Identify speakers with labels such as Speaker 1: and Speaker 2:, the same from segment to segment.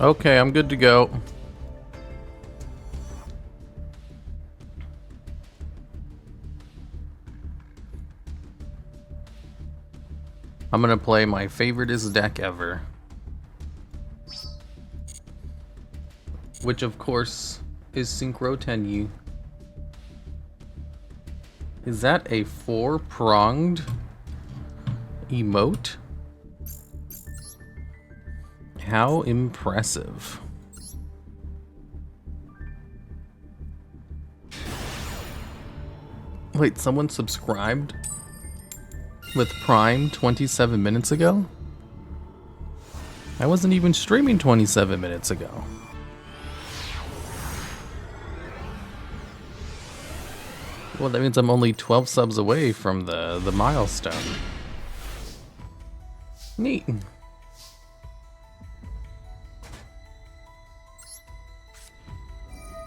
Speaker 1: Okay, I'm good to go. I'm gonna play my favoriteest deck ever. Which of course is Synchro Tenyi. Is that a 4-pronged emote? How impressive. Wait, someone subscribed with Prime 27 minutes ago? I wasn't even streaming 27 minutes ago. Well, that means I'm only 12 subs away from the milestone. Neat.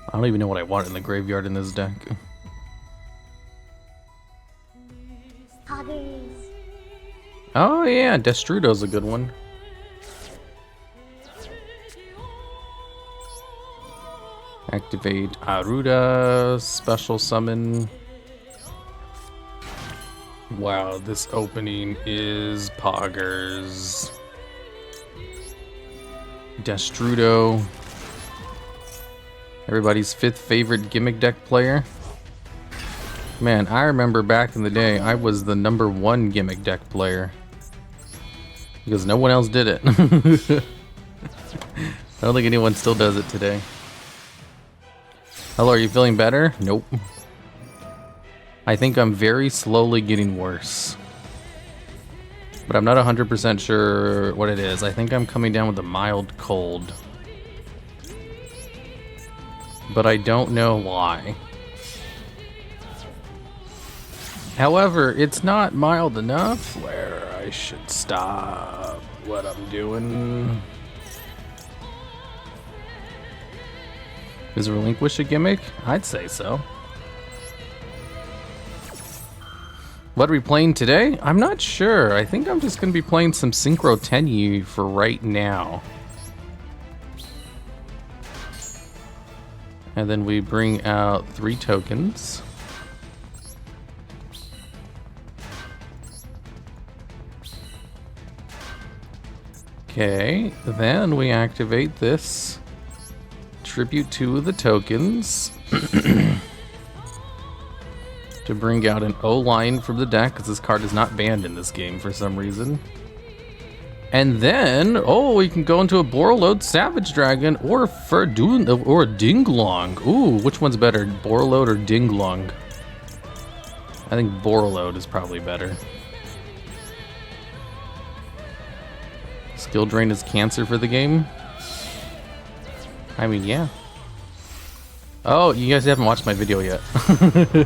Speaker 1: I don't even know what I want in the graveyard in this deck. Oh yeah, Destrudo's a good one. Activate Aruda, special summon. Wow, this opening is poggers. Destrudo. Everybody's 5th favorite gimmick deck player. Man, I remember back in the day, I was the #1 gimmick deck player. Because no one else did it. I don't think anyone still does it today. Hello, are you feeling better? Nope. I think I'm very slowly getting worse. But I'm not 100% sure what it is. I think I'm coming down with a mild cold. But I don't know why. However, it's not mild enough where I should stop what I'm doing. Is Relinquish a gimmick? I'd say so. What are we playing today? I'm not sure. I think I'm just going to be playing some Synchro Tenyi for right now. And then we bring out 3 tokens. Okay, then we activate this. Tribute 2 of the tokens. To bring out an O-line from the deck, because this card is not banned in this game for some reason. And then, oh, we can go into a Borreload Savage Dragon or Verdun or a Dinglong. Ooh, which one's better, Borreload or Dinglong? I think Borreload is probably better. Skill Drain is cancer for the game. I mean, yeah. Oh, you guys haven't watched my video yet. I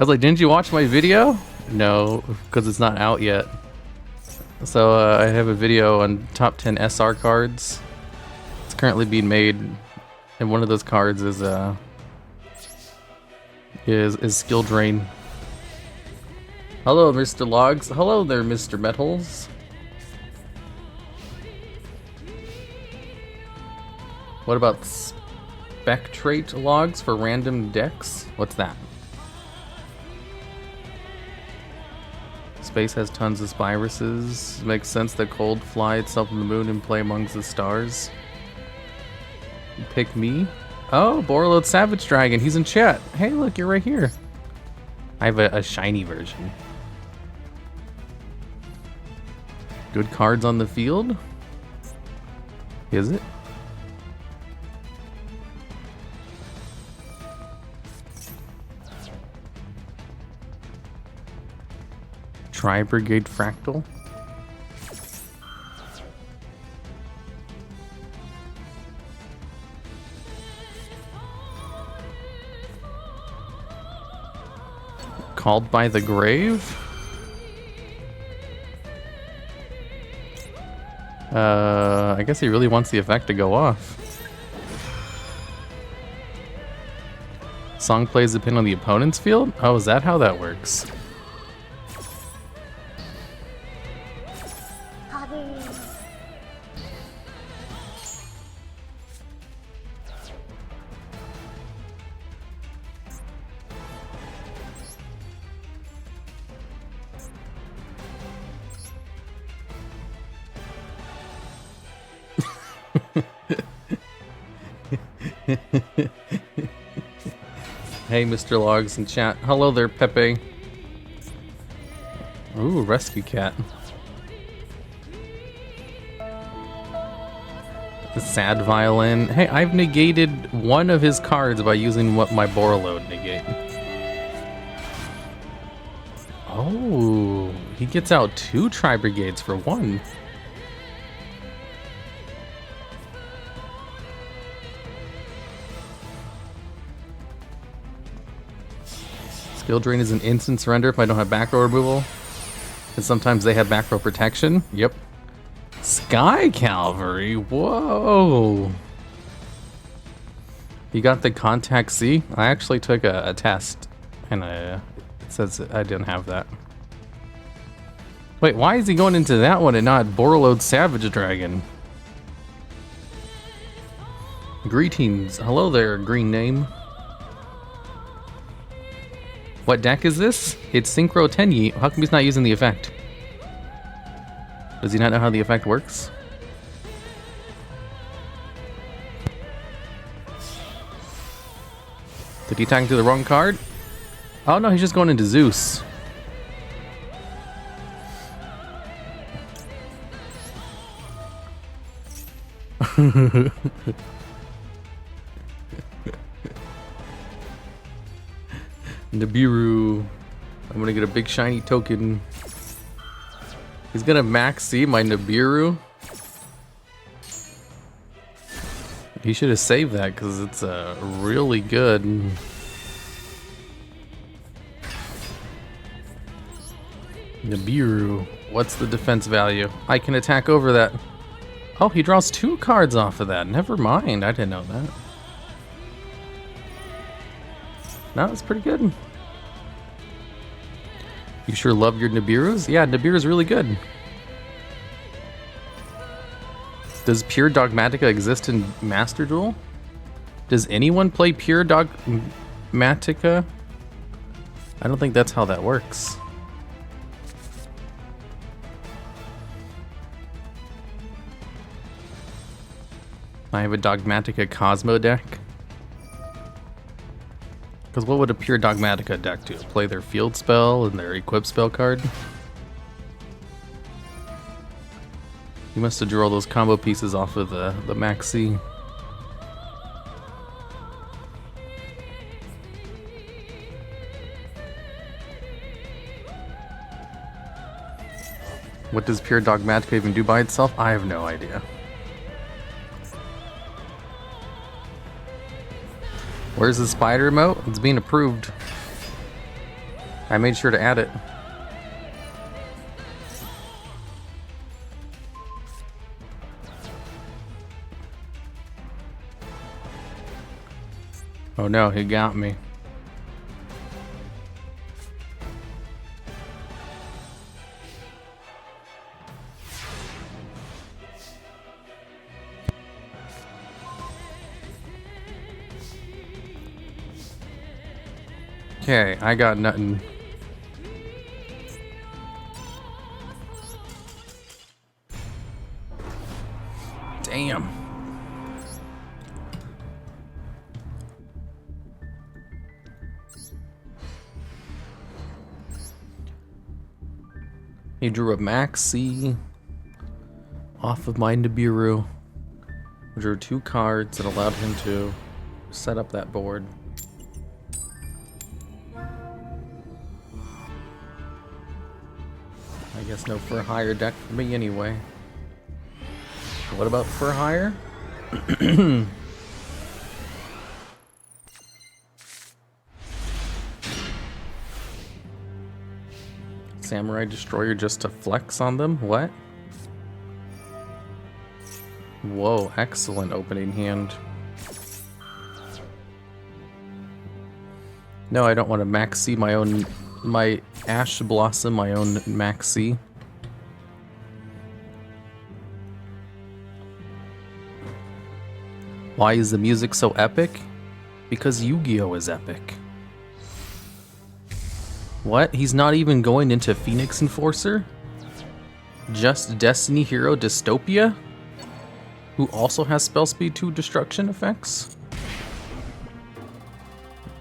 Speaker 1: was like, didn't you watch my video? No, because it's not out yet. So I have a video on top 10 SR cards. It's currently being made, and one of those cards is Skill Drain. Hello, Mr. Logs. Hello there, Mr. Metals. What about Spectrate logs for random decks? What's that? Space has tons of spiruses. Makes sense that cold fly itself on the moon and play amongst the stars. You pick me? Oh, Borreload Savage Dragon. He's in chat. Hey, look, you're right here. I have a shiny version. Good cards on the field? Is it? Tri-Brigade Fractal. Called by the Grave? I guess he really wants the effect to go off. Song plays a pin on the opponent's field? Oh, is that how that works? Hey, Mr. Logs in chat. Hello there, Pepe. Ooh, rescue cat. The sad violin. Hey, I've negated one of his cards by using what my Borreload negate. Oh, he gets out 2 Tri-Brigades for 1. Skill Drain is an instant surrender if I don't have back row removal. And sometimes they have back row protection. Yep. Sky Cavalry, whoa. You got the Contact C? I actually took a test and it says I didn't have that. Wait, why is he going into that one and not Borreload Savage Dragon? Greetings. Hello there, green name. What deck is this? It's Synchro Tenyi. How come he's not using the effect? Does he not know how the effect works? Did he attack to the wrong card? Oh no, he's just going into Zeus. Nibiru. I'm gonna get a big shiny token. He's gonna max C my Nibiru. He should have saved that because it's really good. Nibiru. What's the defense value? I can attack over that. Oh, he draws 2 cards off of that. Never mind. I didn't know that. No, it's pretty good. You sure love your Nibirus? Yeah, Nibiru's really good. Does Pure Dogmatica exist in Master Duel? Does anyone play Pure Dogmatica? I don't think that's how that works. I have a Dogmatica Cosmo deck. Because what would a Pure Dogmatica deck do? Play their field spell and their equip spell card? You must have drew all those combo pieces off of the Maxi. What does Pure Dogmatica even do by itself? I have no idea. Where's the spider emote? It's being approved. I made sure to add it. Oh no, he got me. Okay, I got nothing. Damn. He drew a Maxi off of my Nibiru. Drew 2 cards that allowed him to set up that board. I guess no for hire deck for me anyway. What about for hire? Samurai Destroyer just to flex on them? What? Whoa, excellent opening hand. No, I don't want to maxi my Ash Blossom, my own maxi. Why is the music so epic? Because Yu-Gi-Oh is epic. What? He's not even going into Phoenix Enforcer? Just Destiny Hero Dystopia? who also has spell speed 2 destruction effects.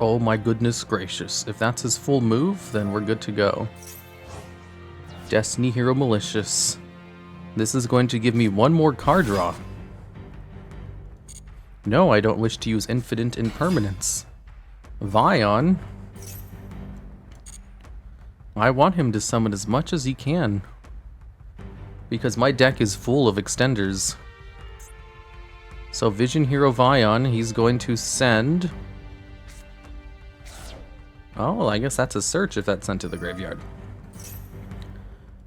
Speaker 1: Oh my goodness gracious. If that's his full move, then we're good to go. Destiny Hero Malicious. This is going to give me one more card draw. No, I don't wish to use Infinite Impermanence. Vion. I want him to summon as much as he can. Because my deck is full of extenders. So Vision Hero Vion, he's going to send... Oh, well, I guess that's a search if that's sent to the graveyard.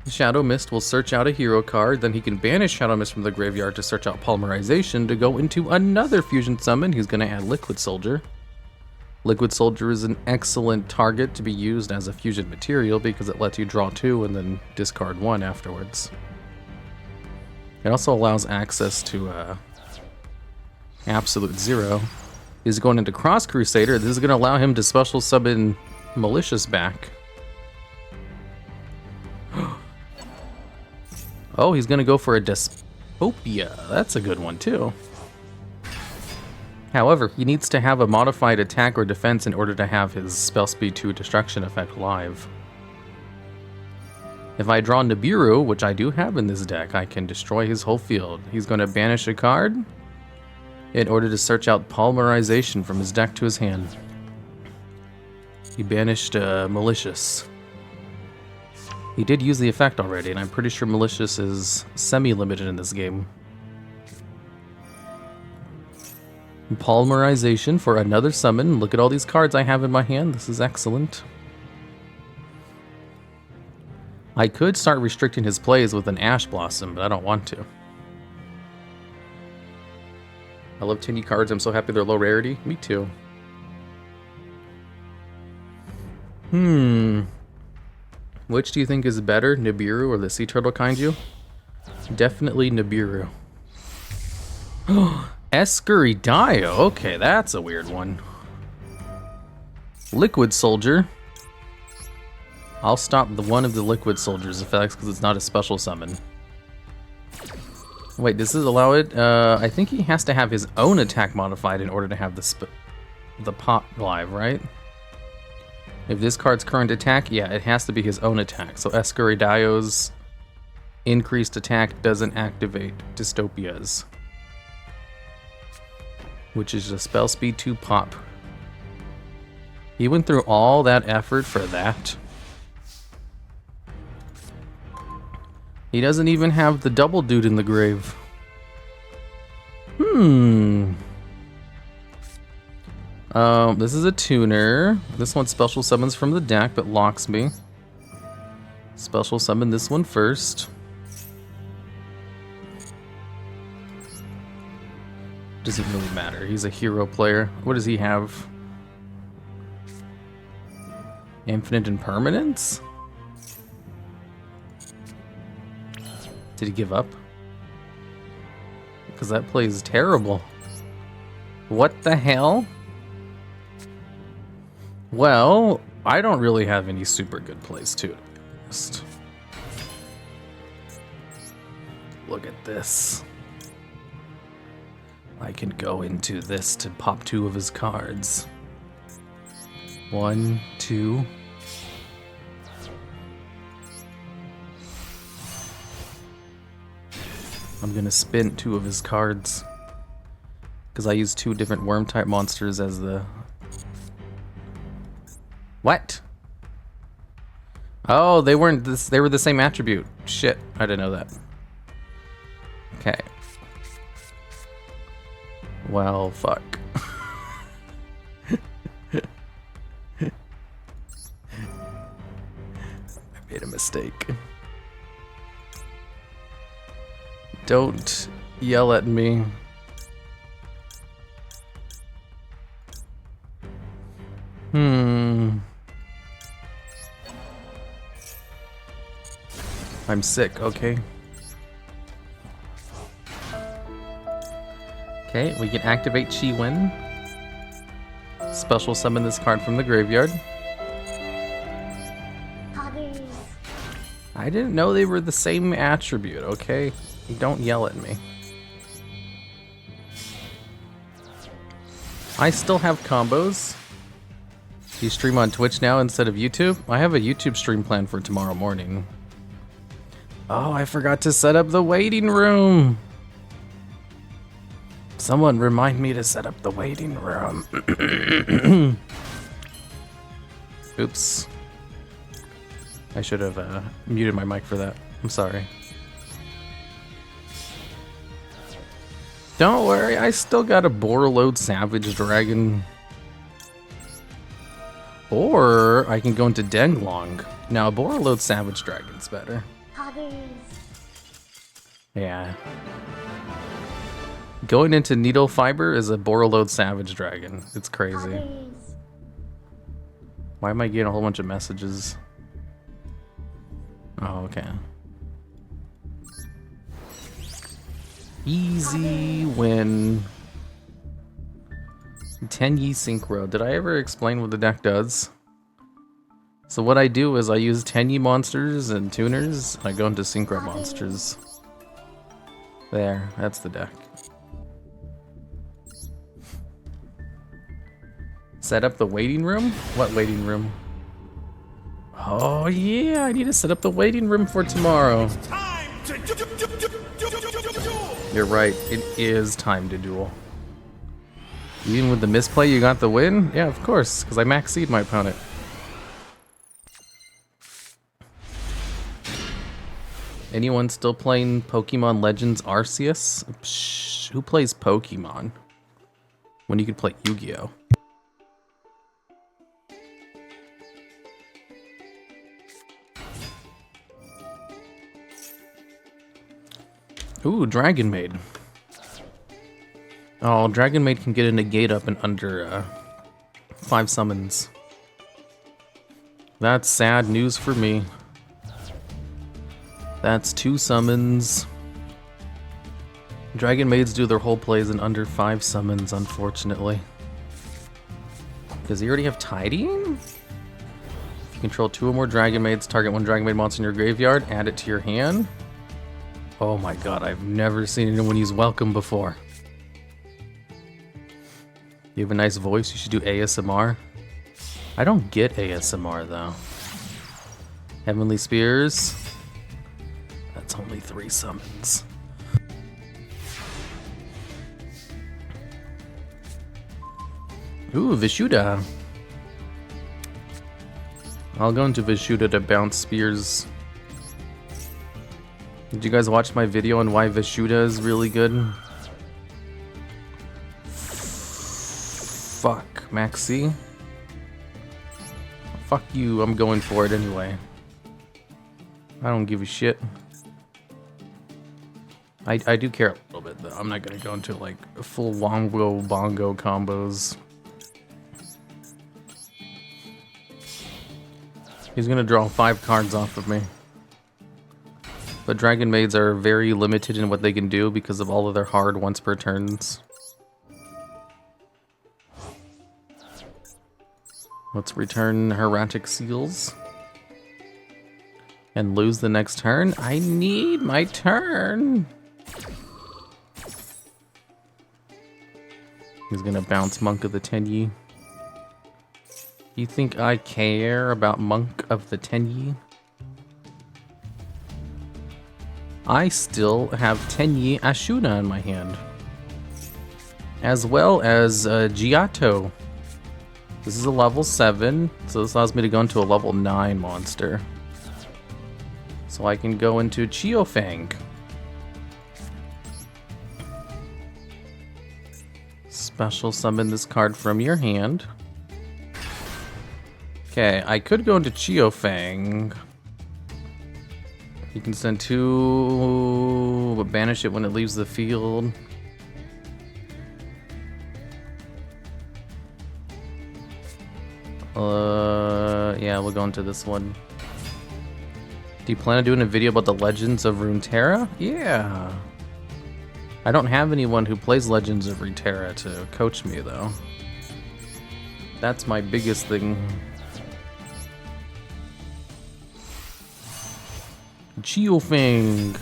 Speaker 1: Shadow Mist will search out a hero card, then he can banish Shadow Mist from the graveyard to search out Polymerization to go into another fusion summon. He's going to add Liquid Soldier. Liquid Soldier is an excellent target to be used as a fusion material because it lets you draw 2 and then discard 1 afterwards. It also allows access to Absolute Zero. He's going into Cross Crusader. This is going to allow him to special summon Malicious back. Oh, he's going to go for a Despopia. That's a good one, too. However, he needs to have a modified attack or defense in order to have his spell speed 2 destruction effect live. If I draw Nibiru, which I do have in this deck, I can destroy his whole field. He's going to banish a card in order to search out Polymerization from his deck to his hand. He banished Malicious. He did use the effect already, and I'm pretty sure Malicious is semi-limited in this game. Polymerization for another summon. Look at all these cards I have in my hand. This is excellent. I could start restricting his plays with an Ash Blossom, but I don't want to. I love Tenyi cards. I'm so happy they're low rarity. Me too. Which do you think is better, Nibiru or the Sea Turtle Kaiju? Definitely Nibiru. Escuridio. Okay, that's a weird one. Liquid Soldier. I'll stop one of the Liquid Soldier's effects because it's not a special summon. Wait, does this allow it? I think he has to have his own attack modified in order to have the pop live, right? If this card's current attack, yeah, it has to be his own attack. So Escuridio's increased attack doesn't activate Dystopia's, which is a spell speed 2 pop. He went through all that effort for that. He doesn't even have the double dude in the grave. This is a tuner. This one special summons from the deck, but locks me. Special summon this one first. Doesn't really matter. He's a hero player. What does he have? Infinite Impermanence? Did he give up? Because that play is terrible. What the hell? Well, I don't really have any super good plays too, to be honest. Look at this. I can go into this to pop 2 of his cards. 1, 2. I'm gonna spin 2 of his cards because I use 2 different worm type monsters as the... What? Oh, they weren't this. They were the same attribute. Shit, I didn't know that. Okay. Well, fuck. I made a mistake. Don't yell at me. I'm sick, okay. Okay, we can activate Chi-Wen. Special summon this card from the graveyard. I didn't know they were the same attribute, okay? Don't yell at me. I still have combos. Do you stream on Twitch now instead of YouTube? I have a YouTube stream planned for tomorrow morning. Oh, I forgot to set up the waiting room. Someone remind me to set up the waiting room. Oops. I should have muted my mic for that. I'm sorry. Don't worry, I still got a Borreload Savage Dragon. Or I can go into Denglong. Now, Borreload Savage Dragon's better. Yeah. Going into Needle Fiber is a Borreload Savage Dragon. It's crazy. Why am I getting a whole bunch of messages? Oh, okay. Easy win. Tenyi Synchro. Did I ever explain what the deck does? So what I do is I use Tenyi monsters and tuners, and I go into Synchro monsters. There, that's the deck. Set up the waiting room? What waiting room? Oh yeah, I need to set up the waiting room for tomorrow.
Speaker 2: It's time to duel.
Speaker 1: You're right, it is time to duel. Even with the misplay, you got the win? Yeah, of course, because I max-seed my opponent. Anyone still playing Pokemon Legends Arceus? Psh, who plays Pokemon when you could play Yu-Gi-Oh? Ooh, Dragon Maid. Oh, Dragon Maid can get a negate up in under 5 summons. That's sad news for me. That's 2 summons. Dragon Maids do their whole plays in under 5 summons, unfortunately. Because you already have Tidying? If you control 2 or more Dragon Maids, target 1 Dragon Maid monster in your graveyard, add it to your hand. Oh my god, I've never seen anyone use Welcome before. You have a nice voice, you should do ASMR. I don't get ASMR though. Heavenly Spears. That's only 3 summons. Ooh, Vishuda. I'll go into Vishuda to bounce spears. Did you guys watch my video on why Vishuda is really good? Fuck, Maxi. Fuck you, I'm going for it anyway. I don't give a shit. I do care a little bit though. I'm not gonna go into like full wongo bongo combos. He's gonna draw 5 cards off of me. But Dragon Maids are very limited in what they can do because of all of their hard once per turns. Let's return Erratic Seals. And lose the next turn? I need my turn! He's gonna bounce Monk of the Tenyi. You think I care about Monk of the Tenyi? I still have Tenyi Ashuna in my hand. As well as Giotto. This is a level 7, so this allows me to go into a level 9 monster. So I can go into Chiofang. Special summon this card from your hand. Okay, I could go into Chiofang. You can send 2, but banish it when it leaves the field. Yeah, we'll go into this one. Do you plan on doing a video about the Legends of Runeterra? Yeah. I don't have anyone who plays Legends of Runeterra to coach me, though. That's my biggest thing. Chiofang.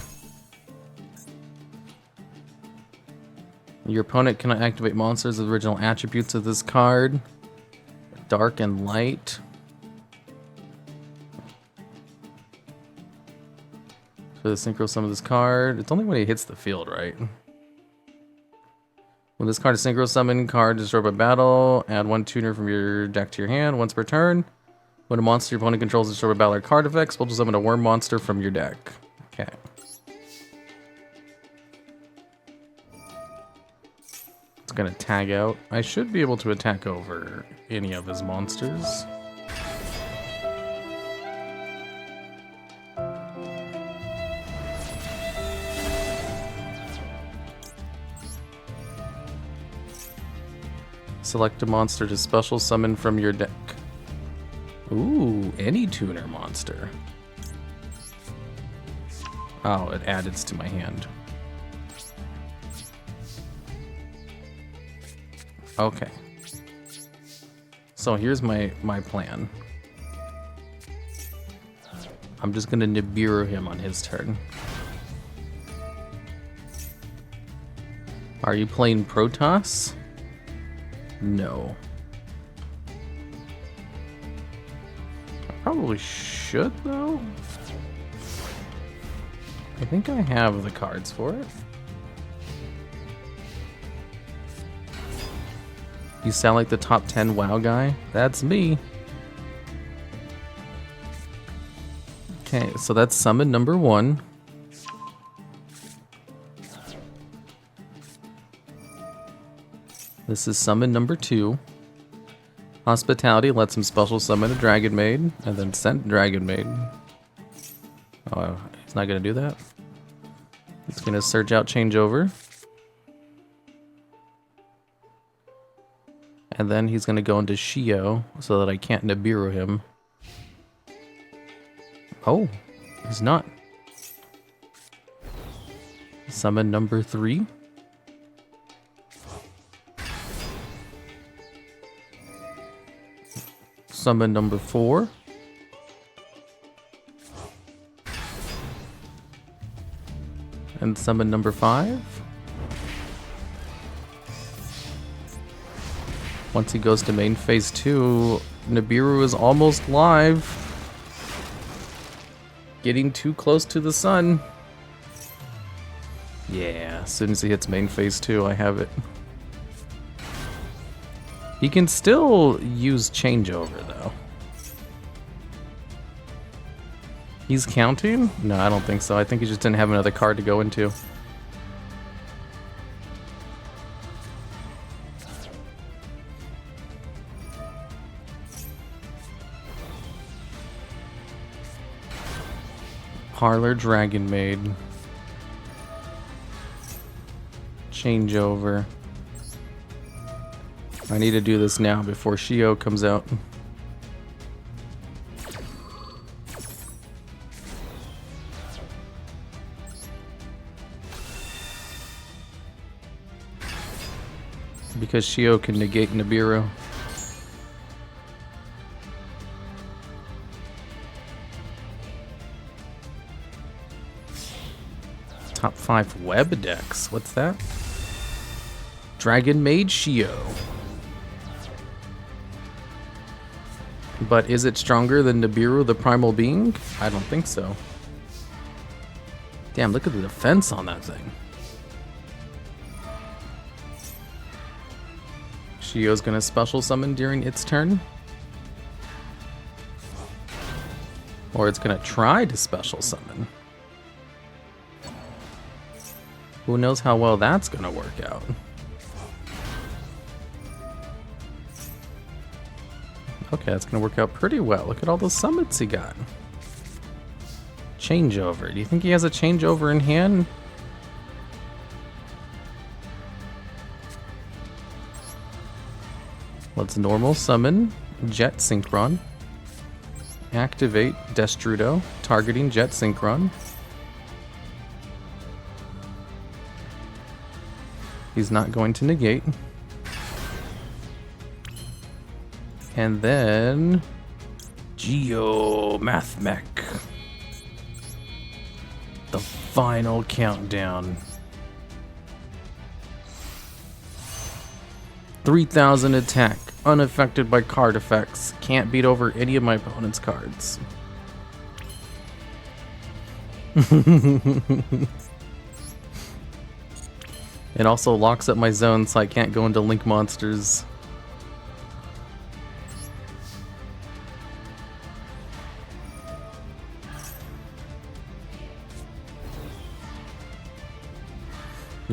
Speaker 1: Your opponent cannot activate monsters with original attributes of this card. Dark and light. So the synchro summon this card. It's only when it hits the field, right? When this card is synchro summon, card destroyed by battle. Add 1 tuner from your deck to your hand once per turn. When a monster your opponent controls is destroyed by battle or card effects, special summon a worm monster from your deck. Okay. It's gonna tag out. I should be able to attack over any of his monsters. Select a monster to special summon from your deck. Ooh, any tuner monster. Oh, it added to my hand. Okay. So here's my plan. I'm just gonna Nibiru him on his turn. Are you playing Protoss? No. I probably should, though. I think I have the cards for it. You sound like the top 10 WoW guy. That's me. Okay, so that's summon number 1. This is summon number 2. Hospitality lets him special summon a Dragon Maid, and then send Dragon Maid. Oh, he's not gonna do that. He's gonna search out changeover. And then he's gonna go into Yugioh so that I can't Nibiru him. Oh, he's not. Summon number 3. Summon number 4. And summon number 5. Once he goes to main phase 2, Nibiru is almost live. Getting too close to the sun. Yeah, as soon as he hits main phase 2, I have it. He can still use changeover, though. He's counting? No, I don't think so. I think he just didn't have another card to go into. Parlor Dragon Maid. Changeover. I need to do this now before Yugioh comes out. Because Yugioh can negate Nibiru. Top 5 web decks. What's that? Dragon Maid Yugioh. But is it stronger than Nibiru, the Primal Being? I don't think so. Damn, look at the defense on that thing. Yugioh's gonna special summon during its turn. Or it's gonna try to special summon. Who knows how well that's gonna work out. Okay, that's gonna work out pretty well. Look at all those summons he got. Changeover. Do you think he has a changeover in hand? Let's normal summon Jet Synchron. Activate Destrudo, targeting Jet Synchron. He's not going to negate. And then Yugioh Math Mech. The final countdown. 3,000 attack, unaffected by card effects, can't beat over any of my opponent's cards. It also locks up my zone so I can't go into link monsters.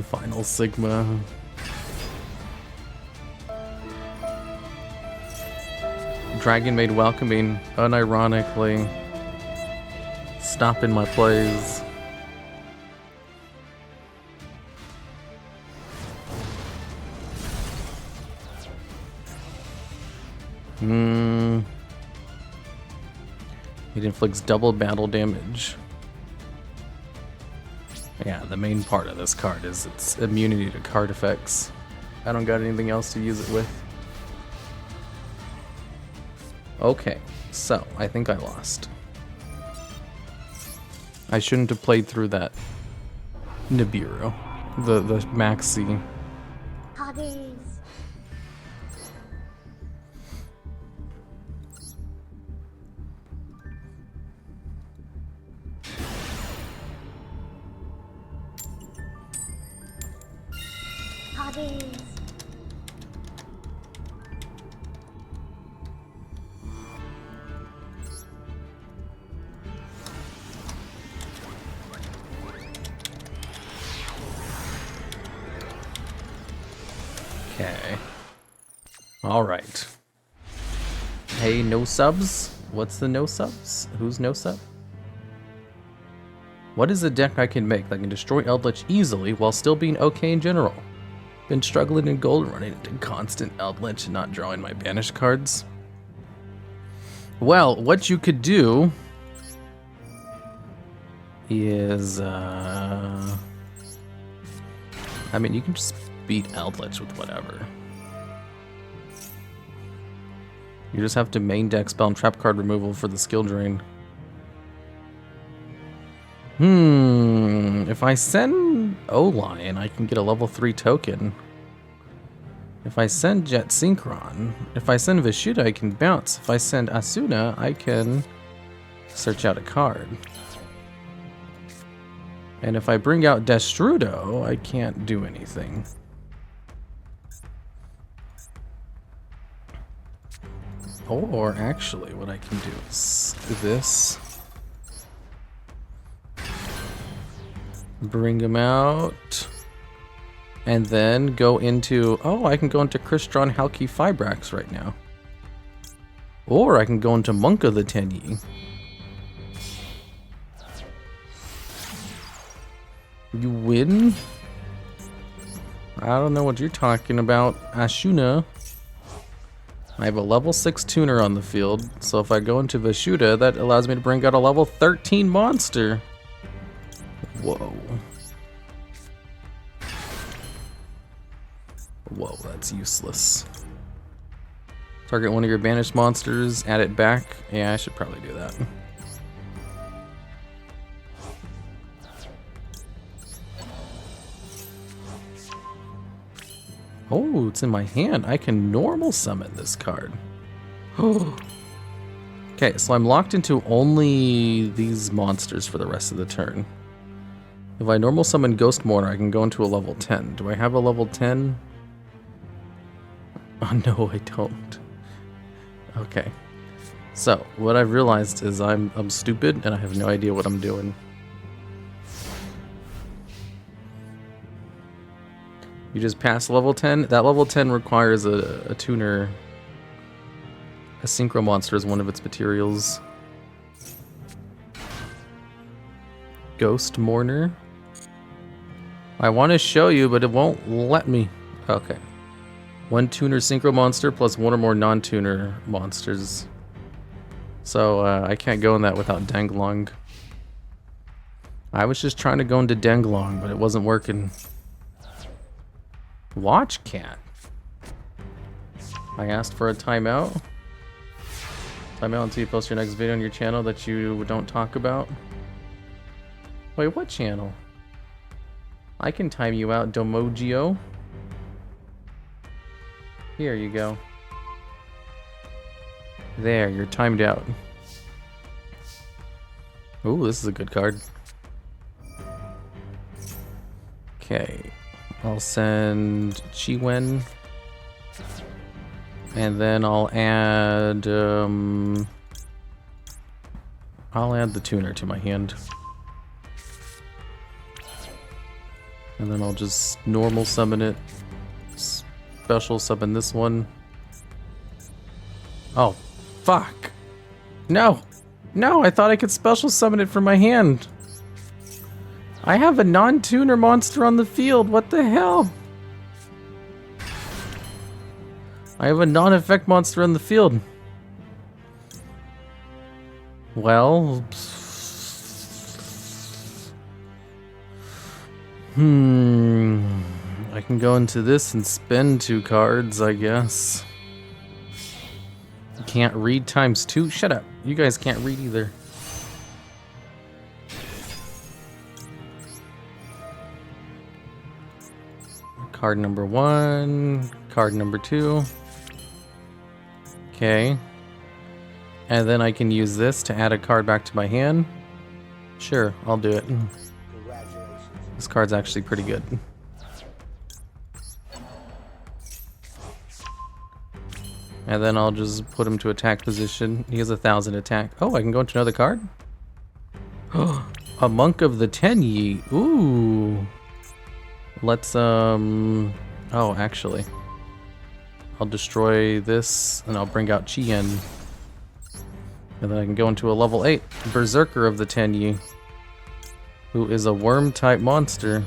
Speaker 1: Final Sigma. Dragon Maid welcoming, unironically, stopping my plays. It inflicts double battle damage. Yeah, the main part of this card is its immunity to card effects. I don't got anything else to use it with. Okay, so I think I lost. I shouldn't have played through that Nibiru, the maxi.
Speaker 3: Hobbies.
Speaker 1: Okay. Alright. Hey, no subs? What's the no subs? Who's no sub? What is a deck I can make that can destroy Eldritch easily while still being okay in general? Been struggling in gold running into constant Eldritch and not drawing my banished cards. Well, what you could do is, I mean, you can just beat Eldritch with whatever. You just have to main deck spell and trap card removal for the skill drain. If I send O-Lion, I can get a level 3 token. If I send Jet Synchron, if I send Vishuda, I can bounce. If I send Asuna, I can search out a card. And if I bring out Destrudo, I can't do anything. Or actually, what I can do is this. Bring him out. And then go into... Oh, I can go into Crystron Halki Fibrax right now. Or I can go into Monka the Tenyi. You win? I don't know what you're talking about, Ashuna. I have a level 6 tuner on the field, so if I go into Vishuda, that allows me to bring out a level 13 monster. Whoa. Whoa, that's useless. Target one of your banished monsters, add it back. Yeah, I should probably do that. Oh, it's in my hand. I can normal summon this card. Okay, so I'm locked into only these monsters for the rest of the turn. If I normal summon Ghost Mourner, I can go into a level 10. Do I have a level 10? Oh, no, I don't. Okay. So, what I've realized is I'm stupid and I have no idea what I'm doing. You just pass level 10. That level 10 requires a tuner. A Synchro monster is one of its materials. Ghost Mourner. I want to show you, but it won't let me. Okay. One tuner Synchro monster plus one or more non-tuner monsters. So I can't go in that without Denglong. I was just trying to go into Denglong, but it wasn't working. Watch Cat. I asked for a timeout. Timeout until you post your next video on your channel that you don't talk about. Wait, what channel? I can time you out, Domogio. Here you go. There, you're timed out. Ooh, this is a good card. Okay. I'll send Chiwen. And then I'll add the tuner to my hand. And then I'll just normal summon it. Special summon this one. Oh, fuck. No. No, I thought I could special summon it from my hand. I have a non-tuner monster on the field. What the hell? I have a non-effect monster on the field. Well... I can go into this and spend 2 cards, I guess. You can't read times 2? Shut up. You guys can't read either. Card number 1. Card number 2. Okay. And then I can use this to add a card back to my hand. Sure, I'll do it. This card's actually pretty good. And then I'll just put him to attack position. He has 1,000 attack. Oh, I can go into another card? A Monk of the Tenyi. Ooh. Let's, oh, actually. I'll destroy this, and I'll bring out Chien. And then I can go into a level 8. Berserker of the Tenyi. Who is a worm-type monster.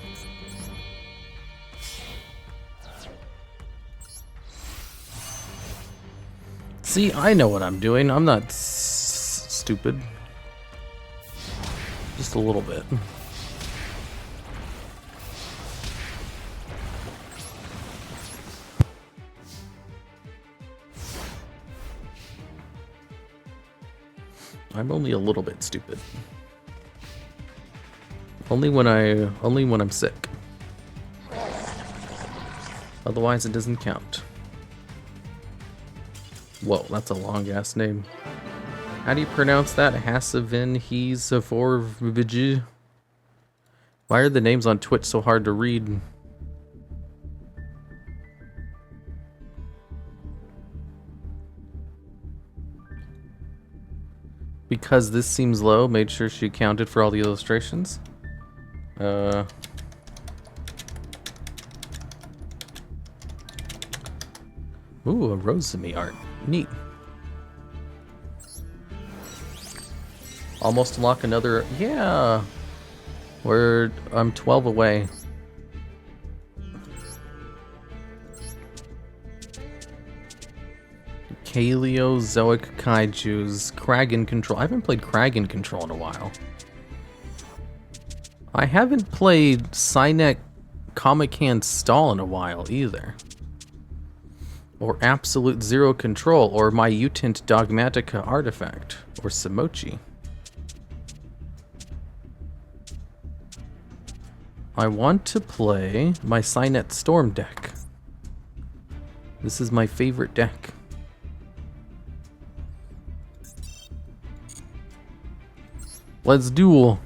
Speaker 1: See, I know what I'm doing. I'm not stupid. Just a little bit. I'm only a little bit stupid. Only when I'm sick. Otherwise it doesn't count. Whoa, that's a long ass name. How do you pronounce that? Hasavin He's4Vij. Why are the names on Twitch so hard to read? Because this seems low, made sure she accounted for all the illustrations. Ooh, a Rosemi art. Neat. Almost unlock another... Yeah! I'm 12 away. Paleozoic Kaijus. Kragan Control. I haven't played Kragan Control in a while. I haven't played Cynet Comic Hand Stall in a while either. Or Absolute Zero Control, or my Mutant Dogmatica Artifact, or Samochi. I want to play my Cynet Storm deck. This is my favorite deck. Let's duel.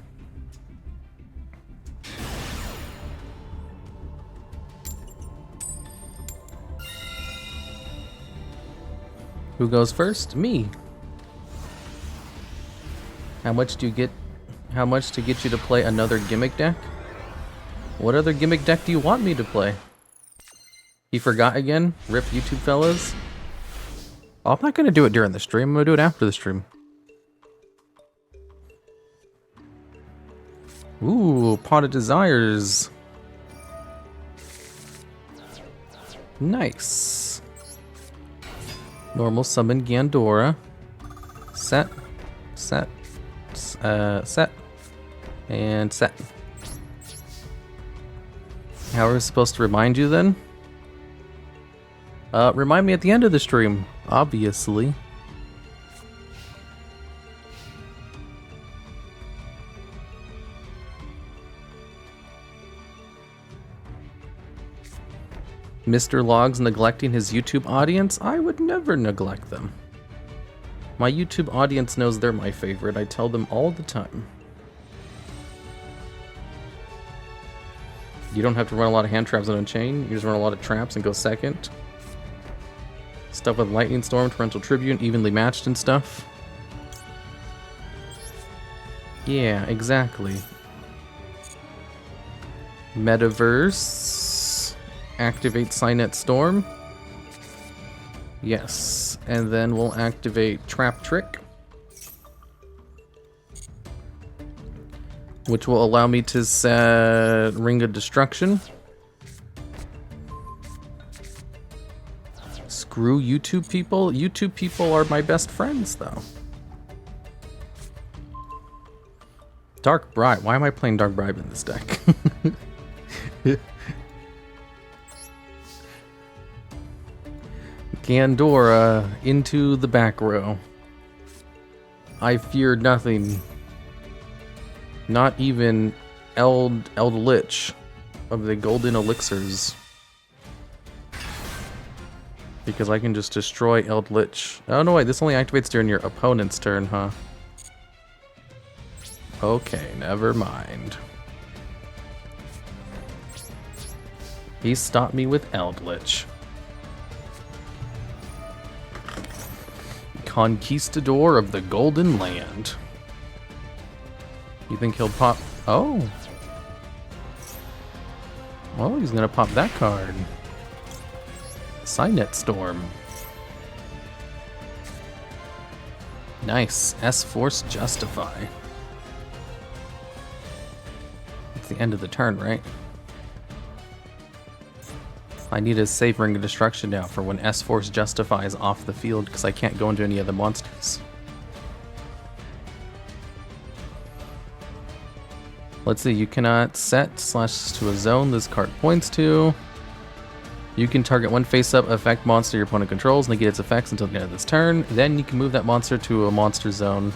Speaker 1: Who goes first? Me. How much do you get? How much to get you to play another gimmick deck? What other gimmick deck do you want me to play? You forgot again? Rip YouTube fellas. Oh, I'm not gonna do it during the stream. I'm gonna do it after the stream. Ooh, Pot of Desires. Nice. Normal summon Gandora. Set. Set. Set. And set. How are we supposed to remind you then? Remind me at the end of the stream, obviously. Mr. Logs neglecting his YouTube audience? I would never neglect them. My YouTube audience knows they're my favorite. I tell them all the time. You don't have to run a lot of hand traps on a chain. You just run a lot of traps and go second. Stuff with Lightning Storm, Torrential Tribune, evenly matched and stuff. Yeah, exactly. Metaverse. Activate Cynet Storm. Yes. And then we'll activate Trap Trick, which will allow me to set Ring of Destruction. Screw YouTube people. YouTube people are my best friends, though. Dark Bribe. Why am I playing Dark Bribe in this deck? Gandora into the back row. I fear nothing. Not even Eld Lich of the Golden Elixirs. Because I can just destroy Eld Lich. Oh no, wait, this only activates during your opponent's turn, huh? Okay, never mind. He stopped me with Eld Lich. Conquistador of the Golden Land. You think he'll pop? Oh. Well, he's gonna pop that card. Cynet Storm. Nice. S-Force Justify. It's the end of the turn, right? I need to save Ring of Destruction now for when S-Force Justify is off the field because I can't go into any of the monsters. Let's see, you cannot set / to a zone this card points to. You can target one face-up effect monster your opponent controls, negate its effects until the end of this turn. Then you can move that monster to a monster zone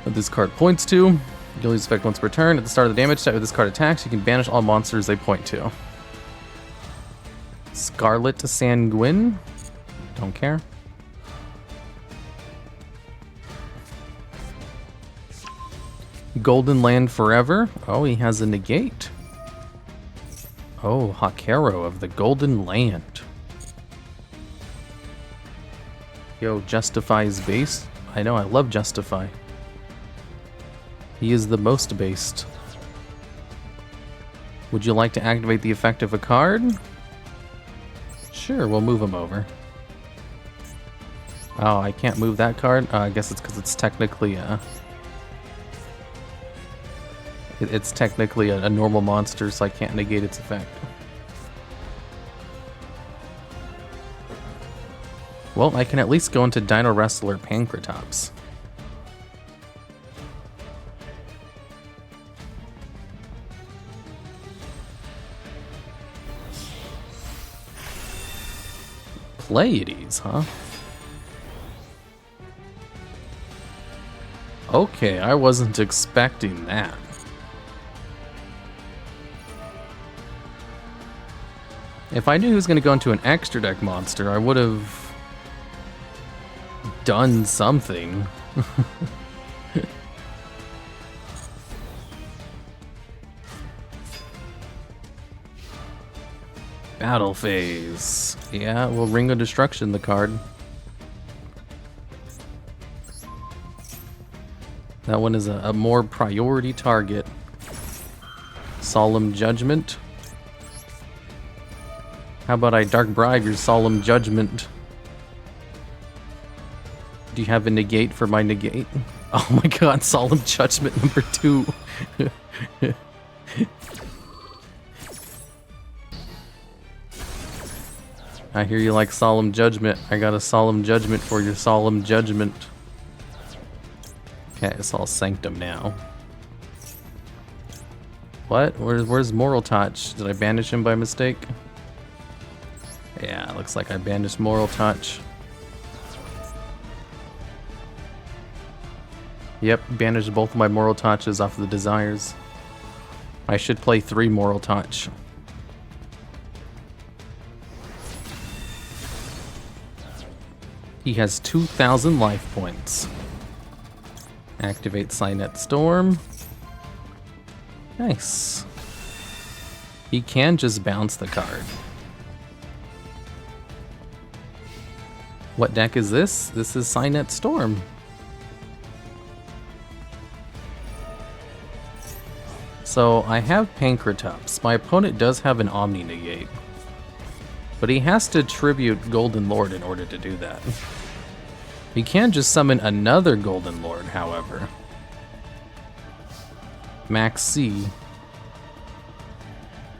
Speaker 1: that this card points to. You'll use effect once per turn. At the start of the damage step, if this card attacks, you can banish all monsters they point to. Scarlet Sanguine. Don't care. Golden Land Forever. Oh, he has a negate. Oh, Hakero of the Golden Land. Yo, Justify's base. I know, I love Justify. He is the most based. Would you like to activate the effect of a card? Sure, we'll move him over. Oh, I can't move that card? I guess it's because it's technically it's technically a normal monster, so I can't negate its effect. Well, I can at least go into Dino Wrestler Pancratops. Pleiades, huh? Okay, I wasn't expecting that. If I knew he was going to go into an extra deck monster, I would have done something. Battle phase. Yeah, well, Ring of Destruction, the card. That one is a more priority target. Solemn Judgment. How about I Dark Bribe your Solemn Judgment? Do you have a negate for my negate? Oh my god, Solemn Judgment number 2. I hear you like Solemn Judgment. I got a Solemn Judgment for your Solemn Judgment. Okay, it's all Sanctum now. What? Where's Moral Touch? Did I banish him by mistake? Yeah, looks like I banished Moral Touch. Yep, banished both of my Moral Touches off of the Desires. I should play 3 Moral Touch. He has 2,000 life points. Activate Cynet Storm. Nice. He can just bounce the card. What deck is this? This is Cynet Storm. So I have Pankratops. My opponent does have an Omni Negate. But he has to tribute Golden Lord in order to do that. He can just summon another Golden Lord, however. Max C.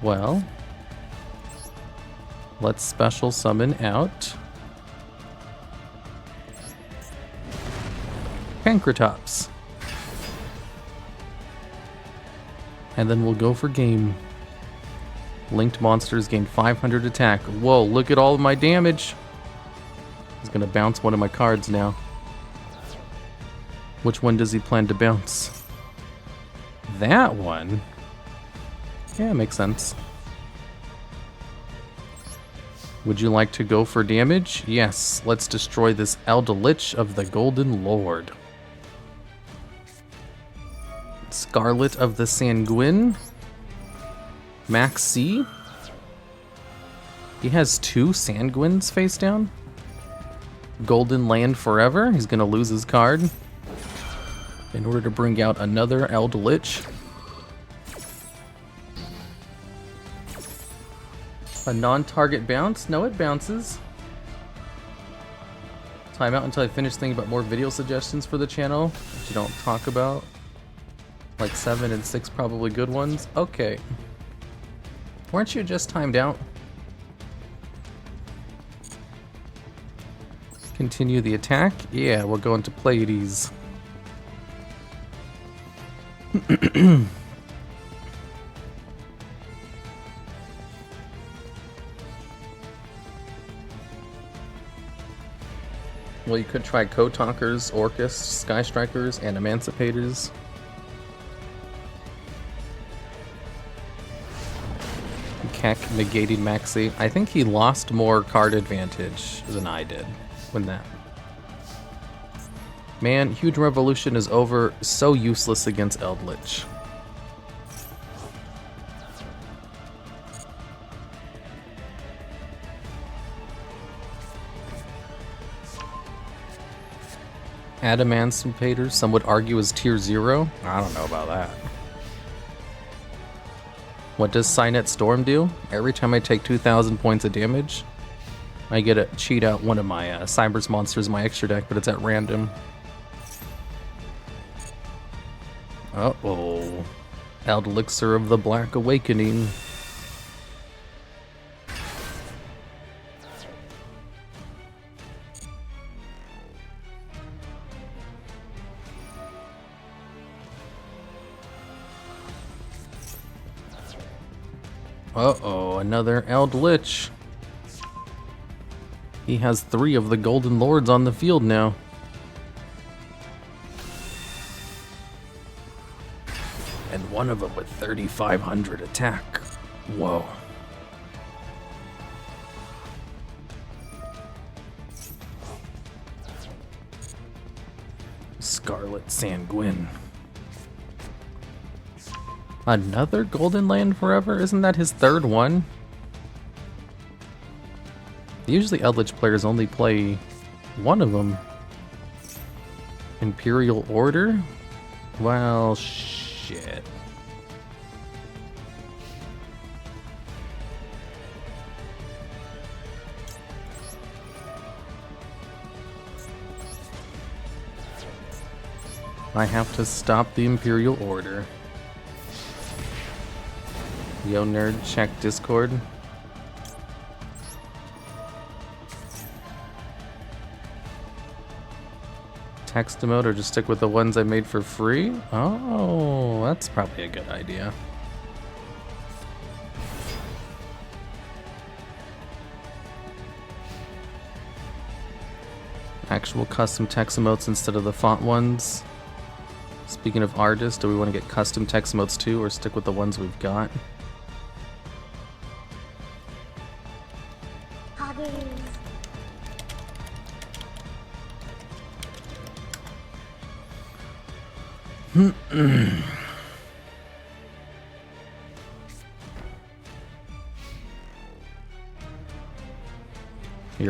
Speaker 1: Well, let's special summon out Pankratops. And then we'll go for game. Linked monsters gain 500 attack. Whoa, look at all of my damage. He's gonna bounce one of my cards now. Which one does he plan to bounce? That one? Yeah, makes sense. Would you like to go for damage? Yes, let's destroy this Eldelich of the Golden Lord. Scarlet of the Sanguine. Max C. He has 2 Sanguines face down. Golden Land Forever. He's gonna lose his card in order to bring out another Eldelich. A non-target bounce? No, it bounces. Time out until I finish thinking about more video suggestions for the channel that you don't talk about. Like 7 and 6 probably good ones. Okay. Weren't you just timed out? Continue the attack? Yeah, we're going to Pleiades. Well, you could try Code Talkers, Orcus, Sky Strikers, and Emancipators. Keck negating Maxi. I think he lost more card advantage than I did when that. Man, Huge Revolution is over. So useless against Eldritch. Emancipator, some would argue is tier 0. I don't know about that. What does Cynet Storm do? Every time I take 2,000 points of damage, I get to cheat out one of my Cyber's monsters in my extra deck, but it's at random. Uh-oh. Elixir of the Black Awakening. Uh-oh, another Eldritch. He has 3 of the Golden Lords on the field now. And one of them with 3,500 attack. Whoa. Scarlet Sanguine. Another Golden Land Forever? Isn't that his 3rd one? Usually Eldritch players only play one of them. Imperial Order? Well, shit. I have to stop the Imperial Order. Yo nerd, check Discord. Text emote or just stick with the ones I made for free? Oh, that's probably a good idea. Actual custom text emotes instead of the font ones. Speaking of artists, do we want to get custom text emotes too or stick with the ones we've got? Your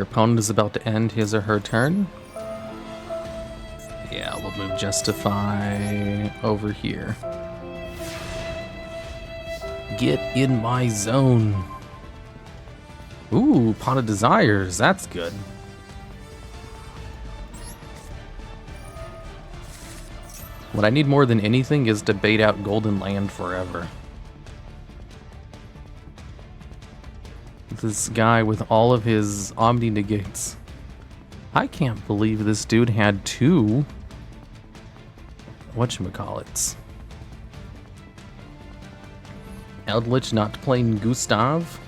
Speaker 1: opponent is about to end his or her turn. Yeah, we'll move Justify over here. Get in my zone. Ooh, Pot of Desires. That's good. What I need more than anything is to bait out Golden Land forever. This guy with all of his Omni negates. I can't believe this dude had two whatchamacallits. Eldritch not playing Gustav.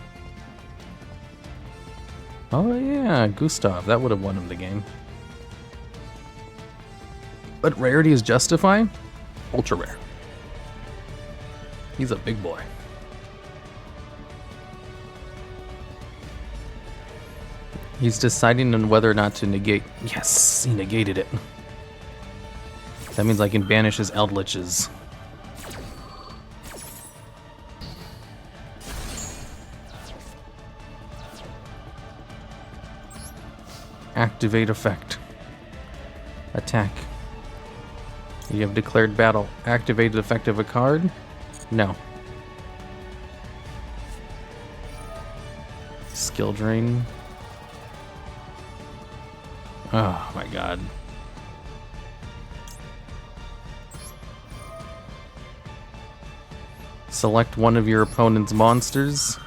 Speaker 1: Oh yeah, Gustav. That would have won him the game. But rarity is Justify? Ultra rare. He's a big boy. He's deciding on whether or not to negate. Yes, he negated it. That means I can banish his Eldritches. Activate effect. Attack. You have declared battle. Activated effect of a card? No. Skill drain. Oh my god. Select one of your opponent's monsters.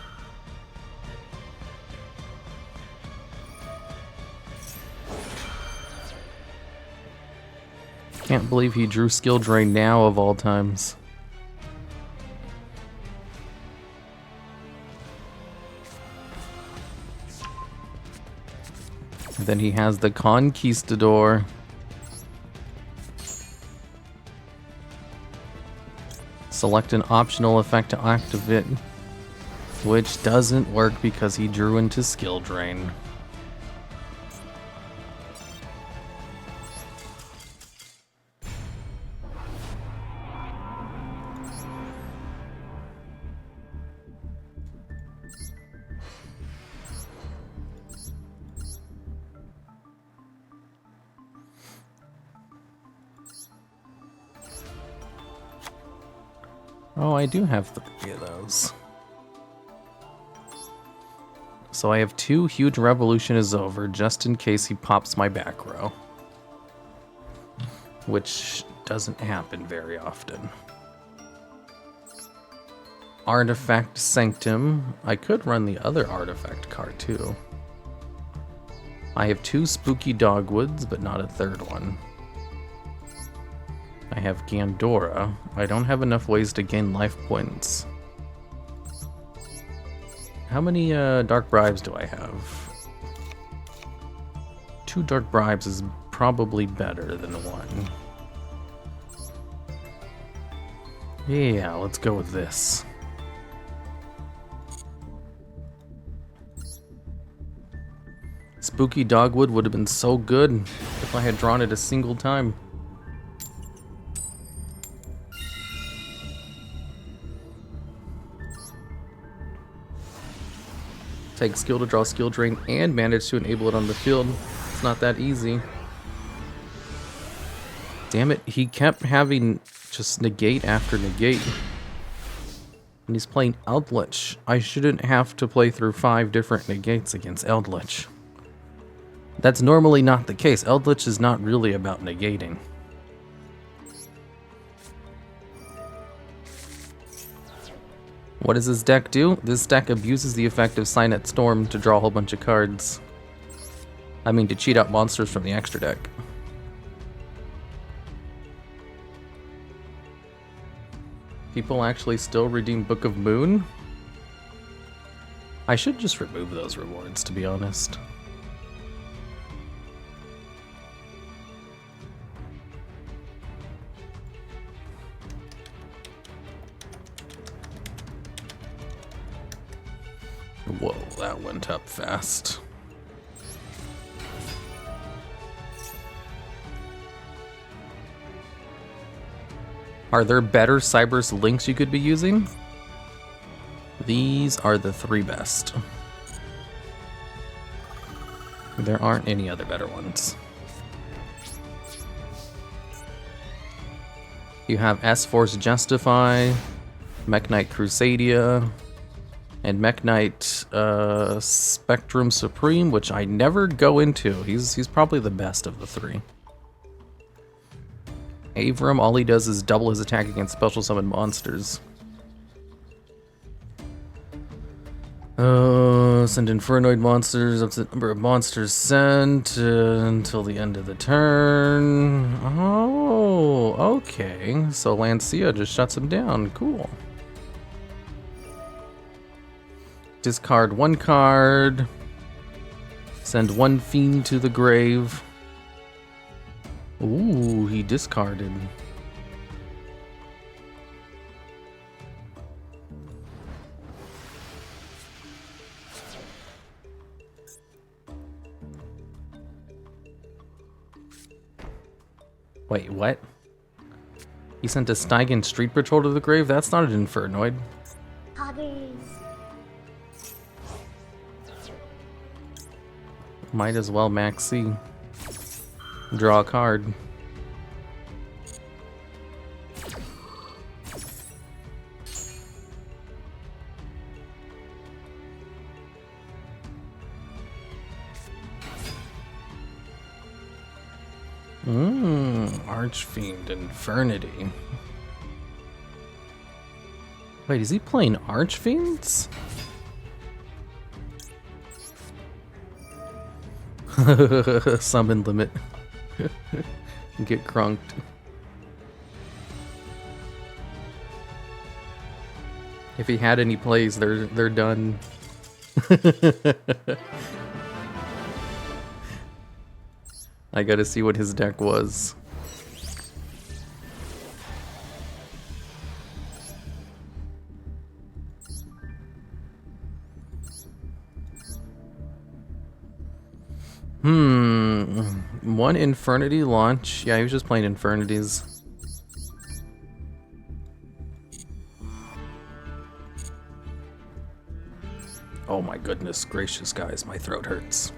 Speaker 1: Can't believe he drew Skill Drain now of all times. And then he has the Conquistador. Select an optional effect to activate, which doesn't work because he drew into Skill Drain. Oh, I do have 3 of those. So I have 2 Huge Revolution is over, just in case he pops my back row. Which doesn't happen very often. Artifact Sanctum. I could run the other artifact card too. I have 2 Spooky Dogwoods, but not a 3rd one. I have Gandora. I don't have enough ways to gain life points. How many Dark Bribes do I have? 2 Dark Bribes is probably better than 1. Yeah, let's go with this. Spooky Dogwood would have been so good if I had drawn it a single time. Take skill to draw Skill Drain and manage to enable it on the field. It's not that easy. Damn it, he kept having just negate after negate. And he's playing Eldritch. I shouldn't have to play through 5 different negates against Eldritch. That's normally not the case. Eldritch is not really about negating. What does this deck do? This deck abuses the effect of Cynet Storm to draw a whole bunch of cards. I mean, to cheat out monsters from the extra deck. People actually still redeem Book of Moon? I should just remove those rewards, to be honest. Whoa, that went up fast. Are there better Cyberse links you could be using? These are the 3 best. There aren't any other better ones. You have S-Force Justify, Mech Knight Crusadia, and Mech Knight Spectrum Supreme, which I never go into. He's probably the best of the 3. Avram, all he does is double his attack against special summon monsters. Send Infernoid monsters up to the number of monsters sent until the end of the turn. Oh, okay. So Lancia just shuts him down. Cool. Discard 1 card. Send 1 fiend to the grave. Ooh, he discarded. Wait, what? He sent a Stygian Street Patrol to the grave? That's not an Infernoid. Might as well maxi. Draw a card. Archfiend Infernity. Wait, is he playing Archfiends? Summon limit. Get crunked. If he had any plays, they're done. I gotta see what his deck was. One Infernity launch. Yeah, he was just playing Infernities. Oh my goodness gracious, guys, my throat hurts.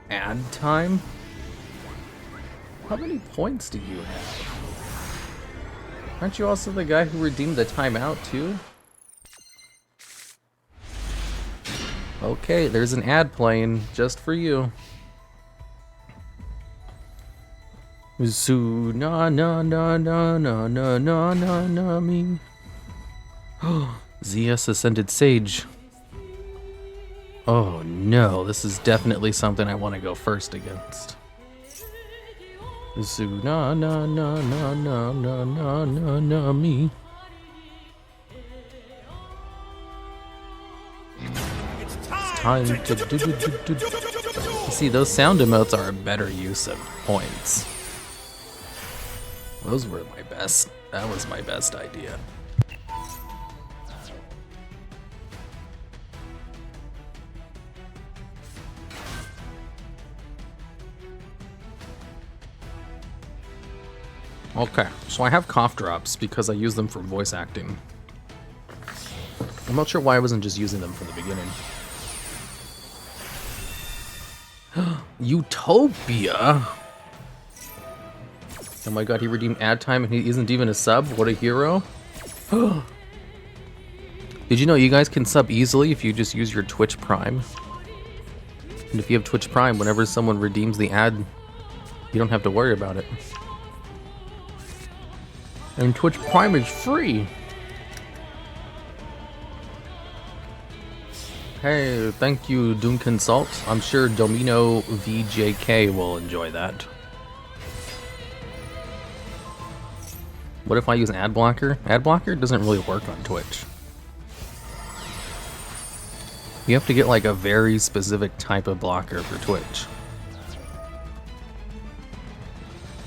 Speaker 1: Ad time? How many points do you have? Aren't you also the guy who redeemed the timeout too? Okay, there's an ad playing just for you. Zoo na na na na na na na na na me. ZS Ascended Sage. Oh no, this is definitely something I want to go first against. Zoo na na na na na na na na na me. It's time to do. See, those sound emotes are a better use of points. Those were my best. That was my best idea. Okay, so I have cough drops because I use them for voice acting. I'm not sure why I wasn't just using them from the beginning. Utopia? Oh my god, he redeemed ad time and he isn't even a sub? What a hero. Did you know you guys can sub easily if you just use your Twitch Prime? And if you have Twitch Prime, whenever someone redeems the ad, you don't have to worry about it. And Twitch Prime is free. Hey, thank you, Doom Consult. I'm sure Domino VJK will enjoy that. What if I use an ad blocker? Ad blocker doesn't really work on Twitch. You have to get like a very specific type of blocker for Twitch.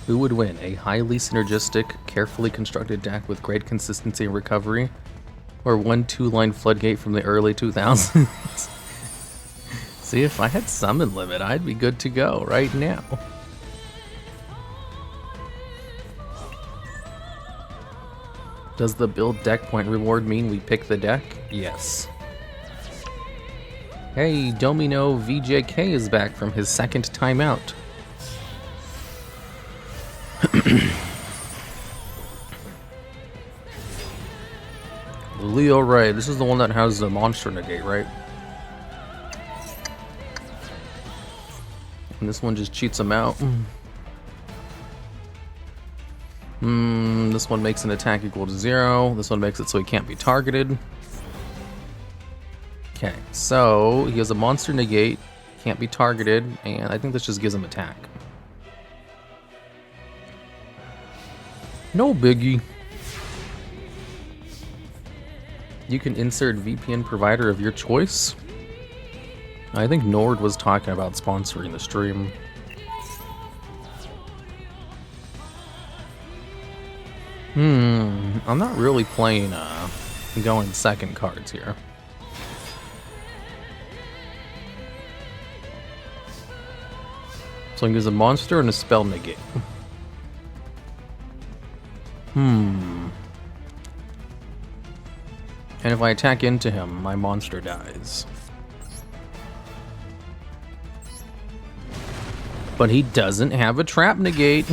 Speaker 1: Who would win? A highly synergistic, carefully constructed deck with great consistency and recovery? Or 1-2 line floodgate from the early 2000s? See, if I had summon limit, I'd be good to go right now. Does the build deck point reward mean we pick the deck? Yes. Hey, Domino VJK is back from his second timeout. Leo Ray, this is the one that has the monster negate, right? And this one just cheats him out. This one makes an attack equal to 0. This one makes it so he can't be targeted. Okay, so he has a monster negate, can't be targeted, and I think this just gives him attack. No biggie. You can insert VPN provider of your choice. I think Nord was talking about sponsoring the stream. I'm not really playing going second cards here. So he gives a monster and a spell negate. And if I attack into him, my monster dies. But he doesn't have a trap negate.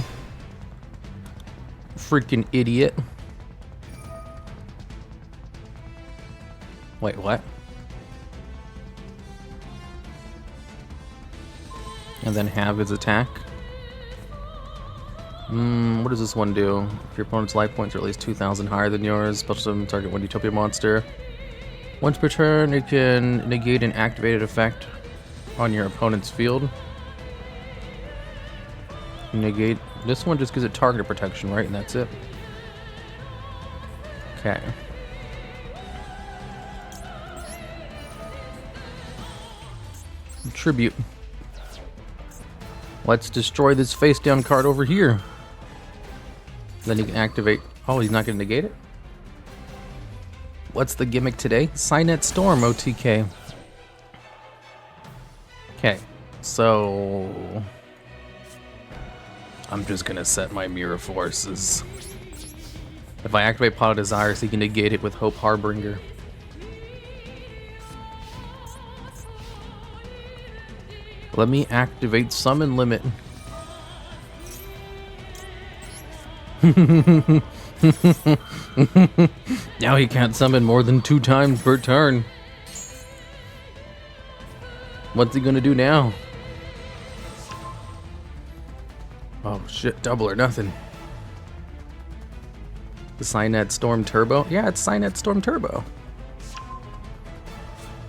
Speaker 1: Freaking idiot. Wait, what? And then have his attack. What does this one do? If your opponent's life points are at least 2,000 higher than yours, special summon target one Utopia monster. Once per turn, you can negate an activated effect on your opponent's field. Negate. This one just gives it target protection, right? And that's it. Okay. Tribute. Let's destroy this face down card over here. Then he can activate. Oh, he's not going to negate it? What's the gimmick today? Cynet Storm OTK. Okay, so I'm just going to set my Mirror Forces. If I activate Pot of Desires, he can negate it with Hope Harbinger. Let me activate Summon Limit. Now he can't summon more than 2 times per turn. What's he gonna do now? Oh shit, double or nothing. The Cynet Storm Turbo? Yeah, it's Cynet Storm Turbo.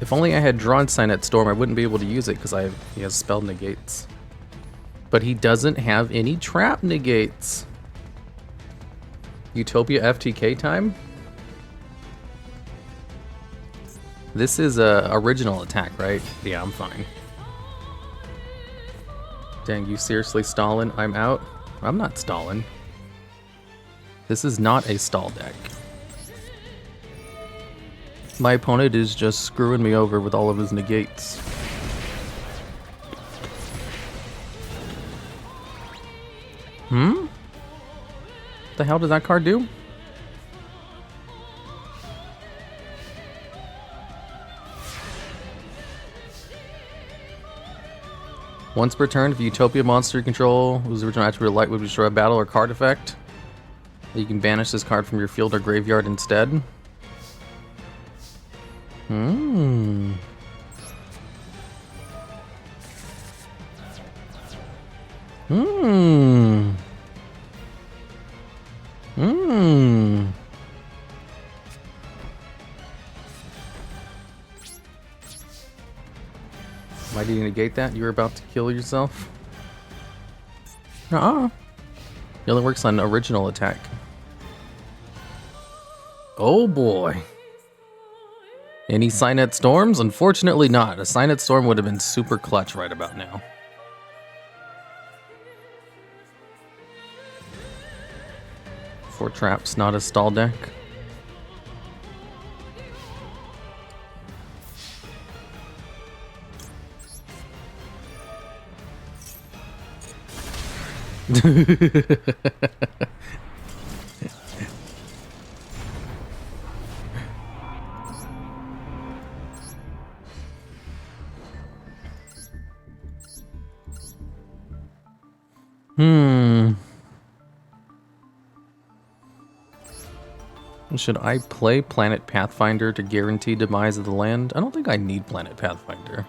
Speaker 1: If only I had drawn Cynet Storm, I wouldn't be able to use it because he has spell negates. But he doesn't have any trap negates. Utopia FTK time? This is a original attack, right? Yeah, I'm fine. Dang, you seriously stalling? I'm out? I'm not stalling. This is not a stall deck. My opponent is just screwing me over with all of his negates. What the hell does that card do? Once per turn, if Utopia monster you control whose original attribute of light would destroy a battle or card effect, you can banish this card from your field or graveyard instead. Why did you negate that? You were about to kill yourself? It only works on original attack. Oh boy. Any Cynet Storms? Unfortunately not. A Cynet Storm would have been super clutch right about now. Four traps, not a stall deck. Should I play Planet Pathfinder to guarantee demise of the land? I don't think I need Planet Pathfinder.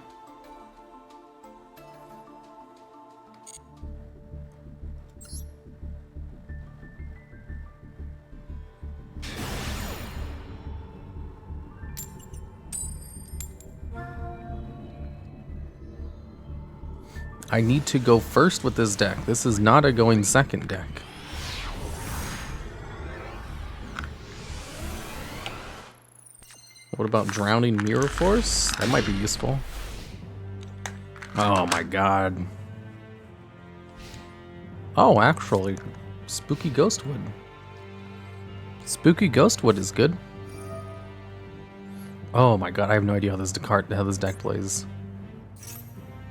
Speaker 1: I need to go first with this deck. This is not a going second deck. What about Drowning Mirror Force? That might be useful. Oh my god. Oh, actually, Spooky Ghostwood. Spooky Ghostwood is good. Oh my god, I have no idea how this deck plays.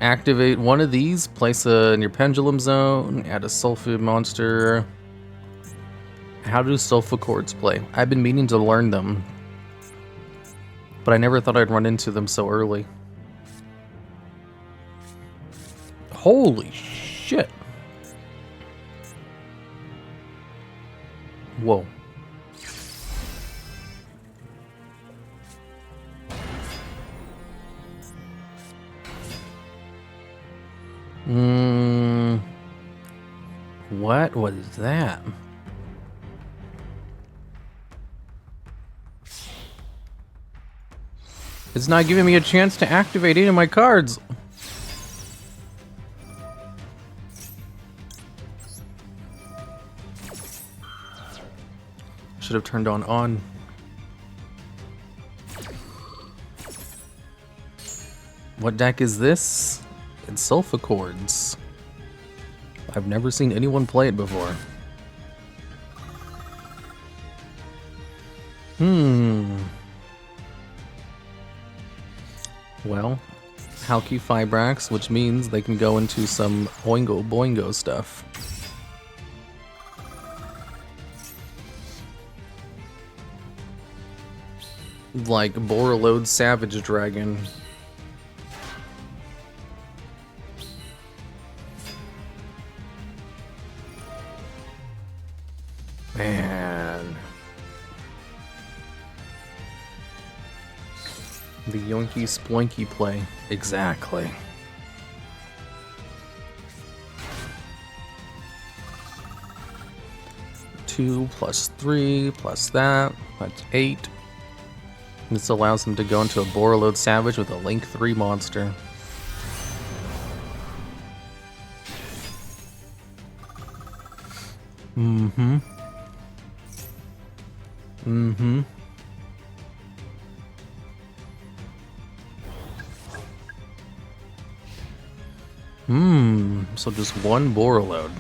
Speaker 1: Activate one of these, place in your Pendulum Zone, add a Sulfa monster. How do Sulfa chords play? I've been meaning to learn them, but I never thought I'd run into them so early. Holy shit. Whoa. What was that? It's not giving me a chance to activate any of my cards. Should have turned on. What deck is this? It's Sulfa Chords. I've never seen anyone play it before. Well, Halki Fibrax, which means they can go into some Oingo Boingo stuff. Like Borreload Savage Dragon. Man. The Yoinky Sploinky play. Exactly. Two plus 3 plus that. That's 8. This allows him to go into a Borreload Savage with a Link 3 monster. So just one Borreload.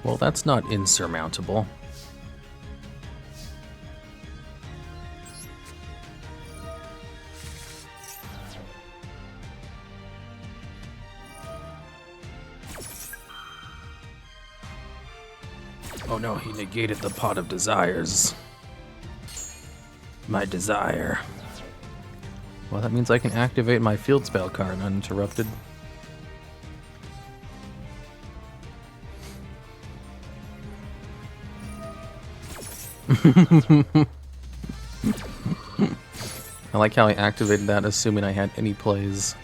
Speaker 1: Well, that's not insurmountable. Oh no, he negated the Pot of Desires. My desire. Well, that means I can activate my field spell card uninterrupted. I like how I activated that assuming I had any plays.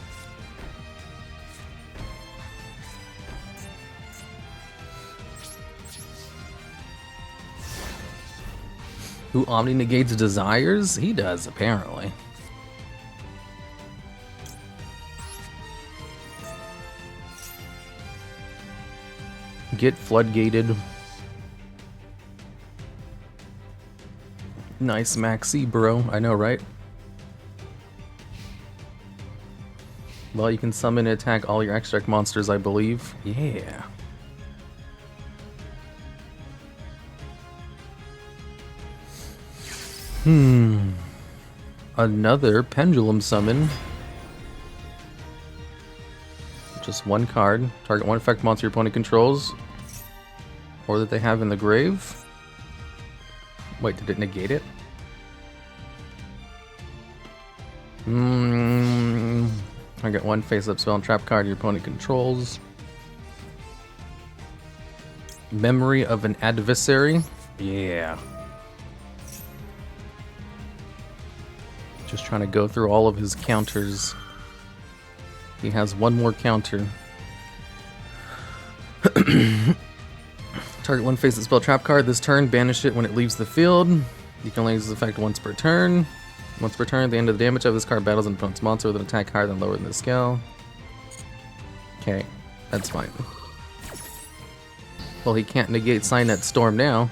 Speaker 1: Who Omni negates desires? He does, apparently. Get floodgated. Nice maxi, bro. I know, right? Well, you can summon and attack all your extract monsters, I believe. Yeah. Another pendulum summon. Just one card. Target one effect monster your opponent controls, or that they have in the grave. Wait, did it negate it? Target one face-up spell and trap card your opponent controls. Memory of an adversary. Yeah. Just trying to go through all of his counters. He has one more counter. Target one face-up spell trap card this turn. Banish it when it leaves the field. You can only use this effect once per turn. Once per turn, at the end of the damage of this card battles an opponent's monster with an attack higher than lower than the scale. Okay, that's fine. Well, he can't negate Cynet Storm now.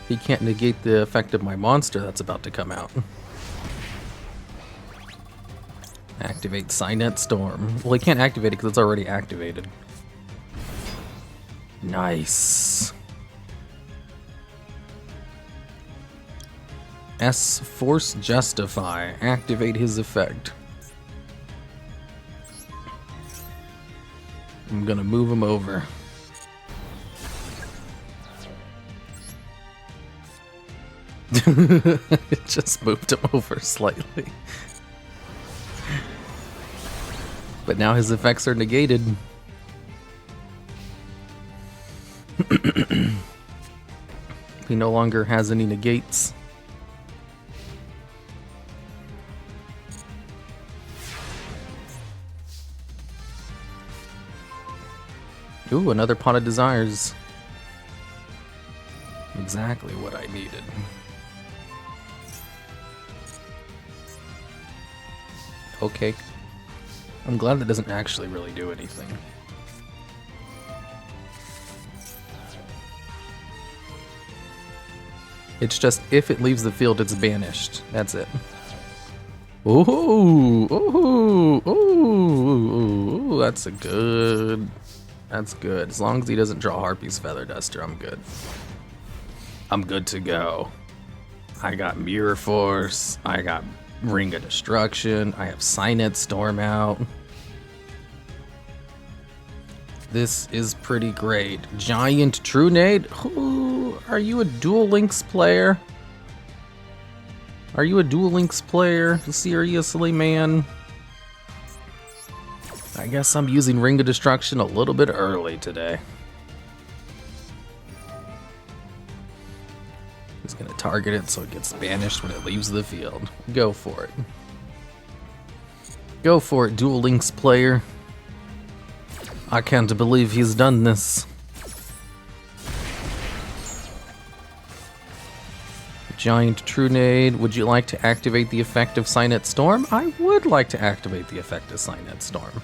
Speaker 1: He can't negate the effect of my monster that's about to come out. Activate Cynet Storm. Well, he can't activate it because it's already activated. Nice. S Force Justify. Activate his effect. I'm gonna move him over. It just moved him over slightly. But now his effects are negated. He no longer has any negates. Ooh, another Pot of Desires. Exactly what I needed. Okay. I'm glad that doesn't actually really do anything. It's just, if it leaves the field, it's banished. That's it. Ooh, ooh, ooh, ooh, that's a good... That's good. As long as he doesn't draw Harpy's Feather Duster, I'm good. I'm good to go. I got Mirror Force. I got Ring of Destruction. I have Cynet Storm out. This is pretty great. Giant Trunade? Ooh, are you a Duel Links player? Are you a Duel Links player? Seriously, man? I guess I'm using Ring of Destruction a little bit early today. He's gonna target it so it gets banished when it leaves the field. Go for it. Go for it, Duel Links player. I can't believe he's done this. Giant Trunade, would you like to activate the effect of Cynet Storm? I would like to activate the effect of Cynet Storm.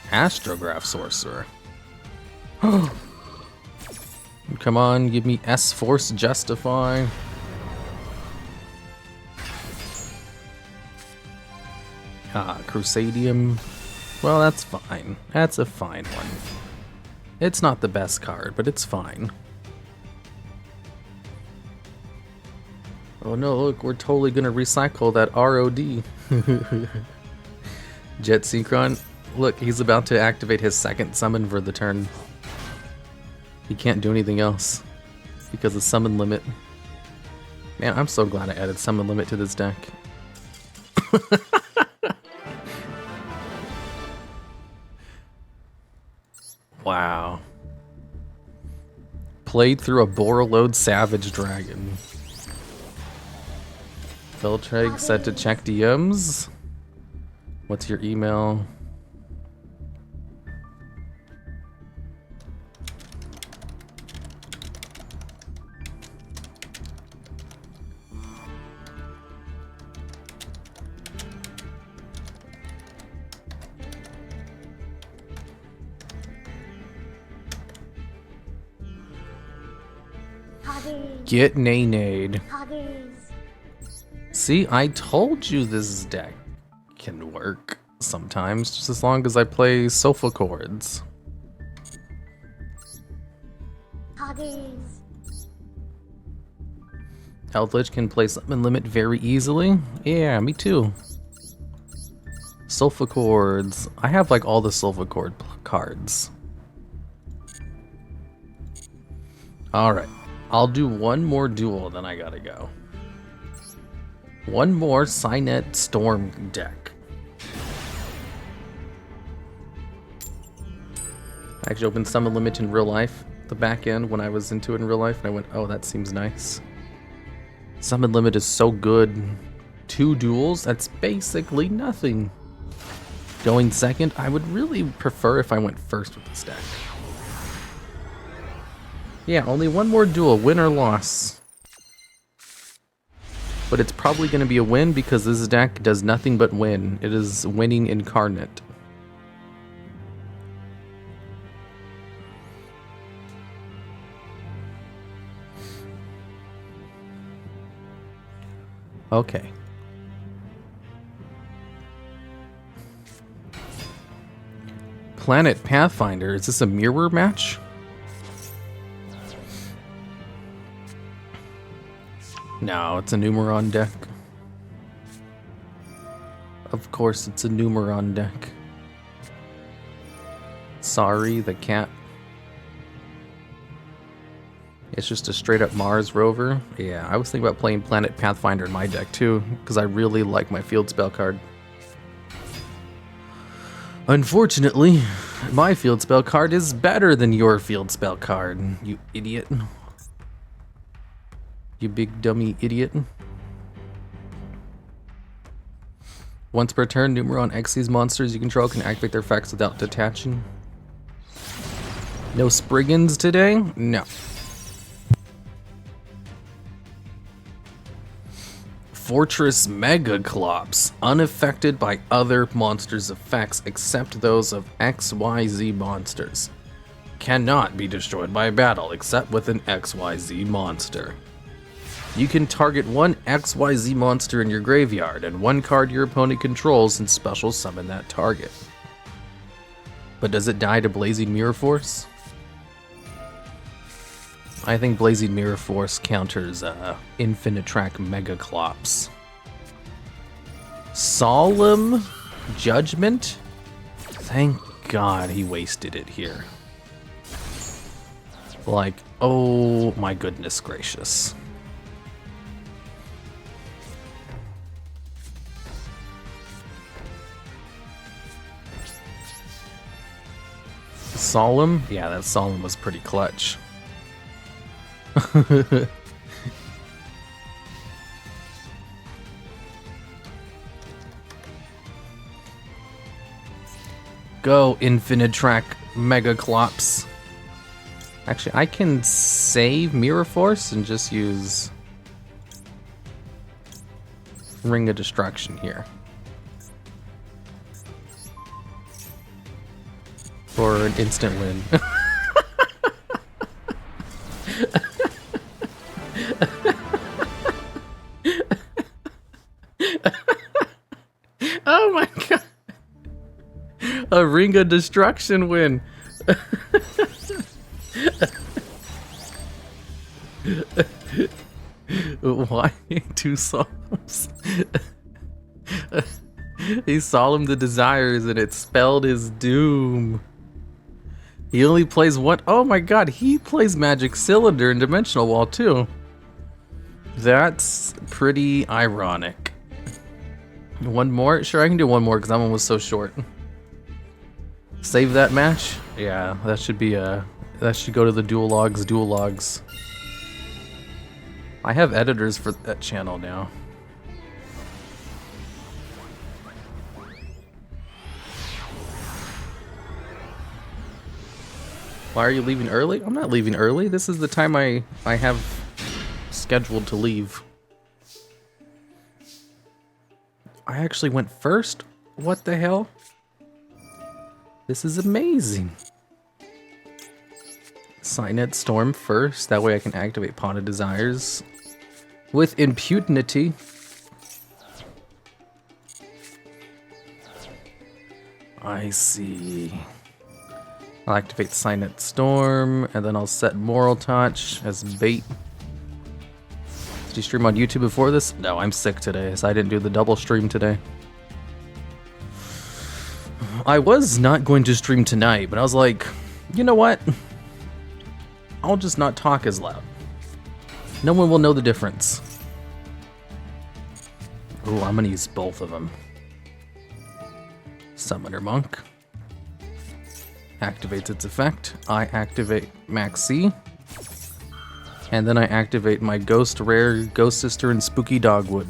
Speaker 1: Astrograph Sorcerer. Come on, give me S Force Justify. Crusadeum. Well, that's fine. That's a fine one. It's not the best card, but it's fine. Oh no, look, we're totally gonna recycle that ROD. Jet Synchron. Look, he's about to activate his second summon for the turn. He can't do anything else because of summon limit. Man, I'm so glad I added summon limit to this deck. Wow. Played through a Borreload Savage Dragon. Feltreg set to check DMs. What's your email? Get Nay-Nade. See, I told you this deck can work sometimes, just as long as I play Sofa Chords. Eldritch can play Summon Limit very easily. Yeah, me too. Sulfa Chords. I have like all the Sulfa Chord cards. Alright. I'll do one more duel, then I gotta go. One more Cynet Storm deck. I actually opened Summon Limit in real life, the back end, when I was into it in real life, and I went, oh, that seems nice. Summon Limit is so good. 2 duels, that's basically nothing. Going second, I would really prefer if I went first with this deck. Yeah, only one more duel, win or loss. But it's probably going to be a win because this deck does nothing but win. It is winning incarnate. Okay. Planet Pathfinder, is this a mirror match? No, it's a Numeron deck. Of course it's a Numeron deck. Sorry, the cat. It's just a straight up Mars rover. Yeah, I was thinking about playing Planet Pathfinder in my deck too, because I really like my field spell card. Unfortunately, my field spell card is better than your field spell card, you idiot. You big dummy idiot. Once per turn, Numeron Xyz monsters you control can activate their effects without detaching. No Spriggans today? No. Fortress Megaclops, unaffected by other monsters' effects except those of XYZ monsters. Cannot be destroyed by battle except with an XYZ monster. You can target one XYZ monster in your graveyard and one card your opponent controls and special summon that target. But does it die to Blazing Mirror Force? I think Blazing Mirror Force counters Infinitrack Megaclops. Solemn Judgment? Thank God he wasted it here. Like, oh my goodness gracious. Solemn? Yeah, that Solemn was pretty clutch. Go, Infinitrack Megaclops. Actually, I can save Mirror Force and just use Ring of Destruction here. For an instant win. Oh my god. A Ring of Destruction win. Why 2 Solemns? He Solemn the Desires and it spelled his doom. He only plays one. Oh my god, he plays Magic Cylinder and Dimensional Wall too. That's pretty ironic. One more? Sure, I can do one more because that one was so short. Save that match? Yeah, that should be that should go to the TheDuelLogs Duel Logs. I have editors for that channel now. Why are you leaving early? I'm not leaving early. This is the time I have scheduled to leave. I actually went first? What the hell? This is amazing. Cynet Storm first. That way I can activate Pawn of Desires with impunity. I see. I'll activate Cynet Storm, and then I'll set Moral Touch as bait. Did you stream on YouTube before this? No, I'm sick today, so I didn't do the double stream today. I was not going to stream tonight, but I was like, you know what? I'll just not talk as loud. No one will know the difference. Ooh, I'm gonna use both of them. Summoner Monk. Activates its effect. I activate Max C. And then I activate my Ghost Rare, Ghost Sister, and Spooky Dogwood.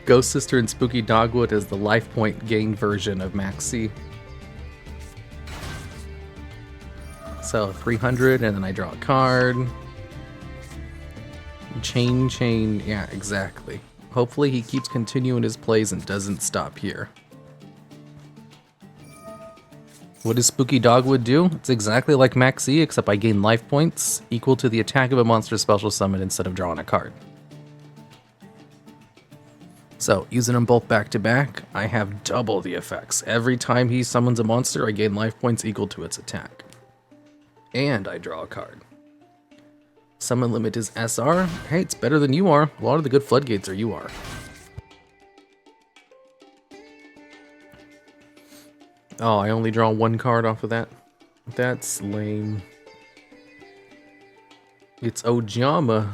Speaker 1: Ghost Sister and Spooky Dogwood is the life point gain version of Max C. So 300, and then I draw a card. Chain, yeah, exactly. Hopefully he keeps continuing his plays and doesn't stop here. What does Spooky Dogwood do? It's exactly like Max C, except I gain life points equal to the attack of a monster special summon instead of drawing a card. So, using them both back to back, I have double the effects. Every time he summons a monster, I gain life points equal to its attack. And I draw a card. Summon limit is SR. Hey, it's better than you are. A lot of the good floodgates are UR. Oh, I only draw one card off of that. That's lame. It's Ojama.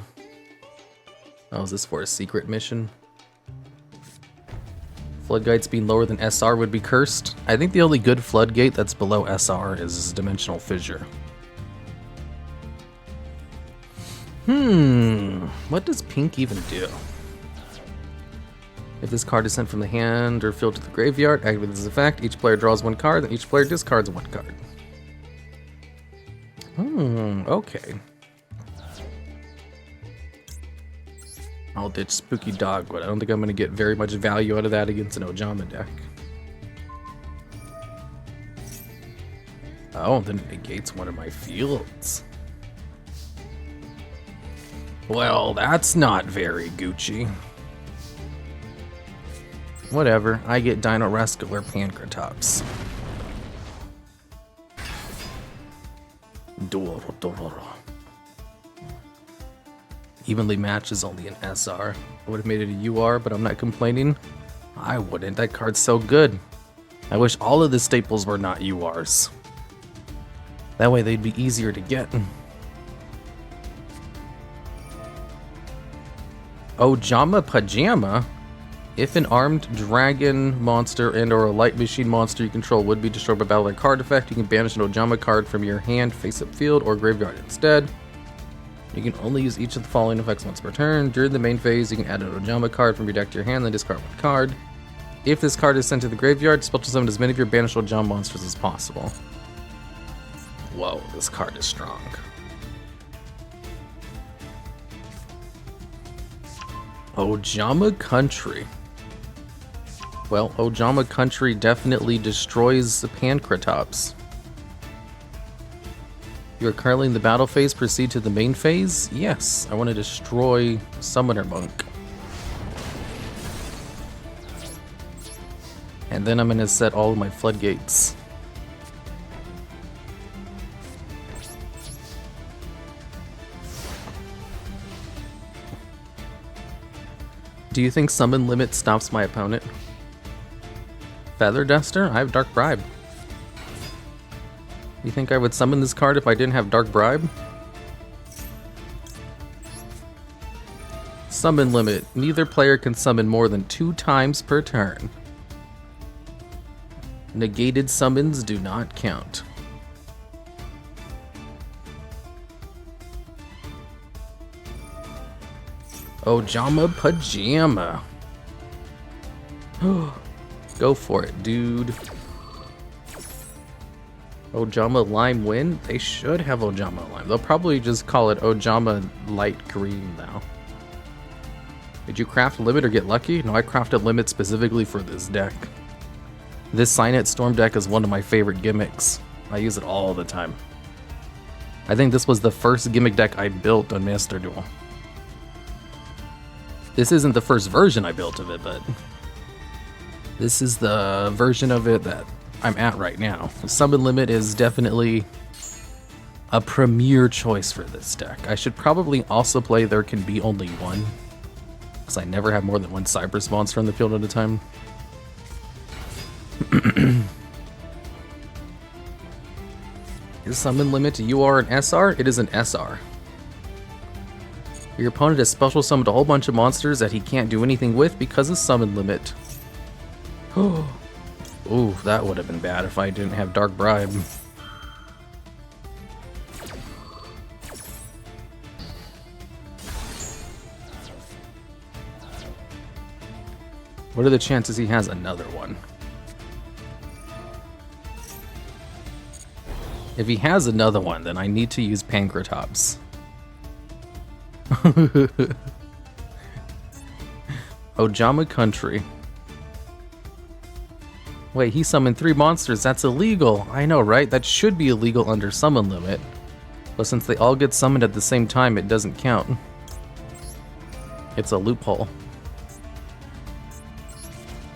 Speaker 1: Oh, is this for a secret mission? Floodgates being lower than SR would be cursed. I think the only good floodgate that's below SR is Dimensional Fissure. What does pink even do? If this card is sent from the hand or field to the graveyard, activate this effect, each player draws one card, then each player discards one card. Okay. I'll ditch Spooky Dogwood. I don't think I'm going to get very much value out of that against an Ojama deck. Oh, then it negates one of my fields. Well, that's not very Gucci. Whatever, I get Dino Rascal or Pancratops. Duel. Evenly matched is only an SR. I would have made it a UR, but I'm not complaining. I wouldn't, that card's so good. I wish all of the staples were not URs. That way they'd be easier to get. Ojama Pajama? If an armed dragon monster and or a light machine monster you control would be destroyed by battle or card effect, you can banish an Ojama card from your hand, face-up field, or graveyard instead. You can only use each of the following effects once per turn. During the main phase, you can add an Ojama card from your deck to your hand, then discard one card. If this card is sent to the graveyard, special summon as many of your banished Ojama monsters as possible. Whoa, this card is strong. Ojama Country. Well, Ojama Country definitely destroys the Pancratops. You are currently in the battle phase. Proceed to the main phase? Yes, I want to destroy Summoner Monk. And then I'm going to set all of my floodgates. Do you think Summon Limit stops my opponent? Feather Duster? I have Dark Bribe. You think I would summon this card if I didn't have Dark Bribe? Summon Limit. Neither player can summon more than 2 times per turn. Negated summons do not count. Ojama Pajama. Go for it, dude. Ojama Lime Wind? They should have Ojama Lime. They'll probably just call it Ojama Light Green now. Did you craft Limit or get lucky? No, I crafted Limit specifically for this deck. This Cynet Storm deck is one of my favorite gimmicks. I use it all the time. I think this was the first gimmick deck I built on Master Duel. This isn't the first version I built of it, but this is the version of it that I'm at right now. Summon Limit is definitely a premier choice for this deck. I should probably also play There Can Be Only One, because I never have more than one Cypress monster on the field at a time. Is summon limit UR and SR? It is an SR. Your opponent has special summoned a whole bunch of monsters that he can't do anything with because of summon limit. Ooh, that would have been bad if I didn't have Dark Bribe. What are the chances he has another one? If he has another one, then I need to use Pankratops. Ojama Country. Wait, he summoned 3 monsters. That's illegal. I know, right? That should be illegal under summon limit. But since they all get summoned at the same time, it doesn't count. It's a loophole.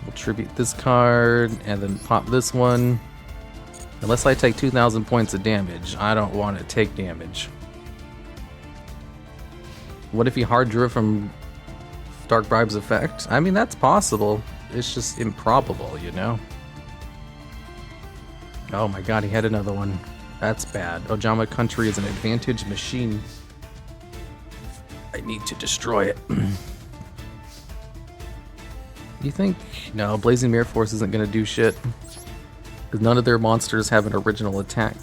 Speaker 1: We'll tribute this card and then pop this one. Unless I take 2,000 points of damage, I don't want to take damage. What if he hard drew it from Dark Bribe's effect? I mean, that's possible. It's just improbable, you know? Oh my god, he had another one. That's bad. Ojama Country is an advantage machine. I need to destroy it. You think? No, Blazing Mirror Force isn't going to do shit. Because none of their monsters have an original attack.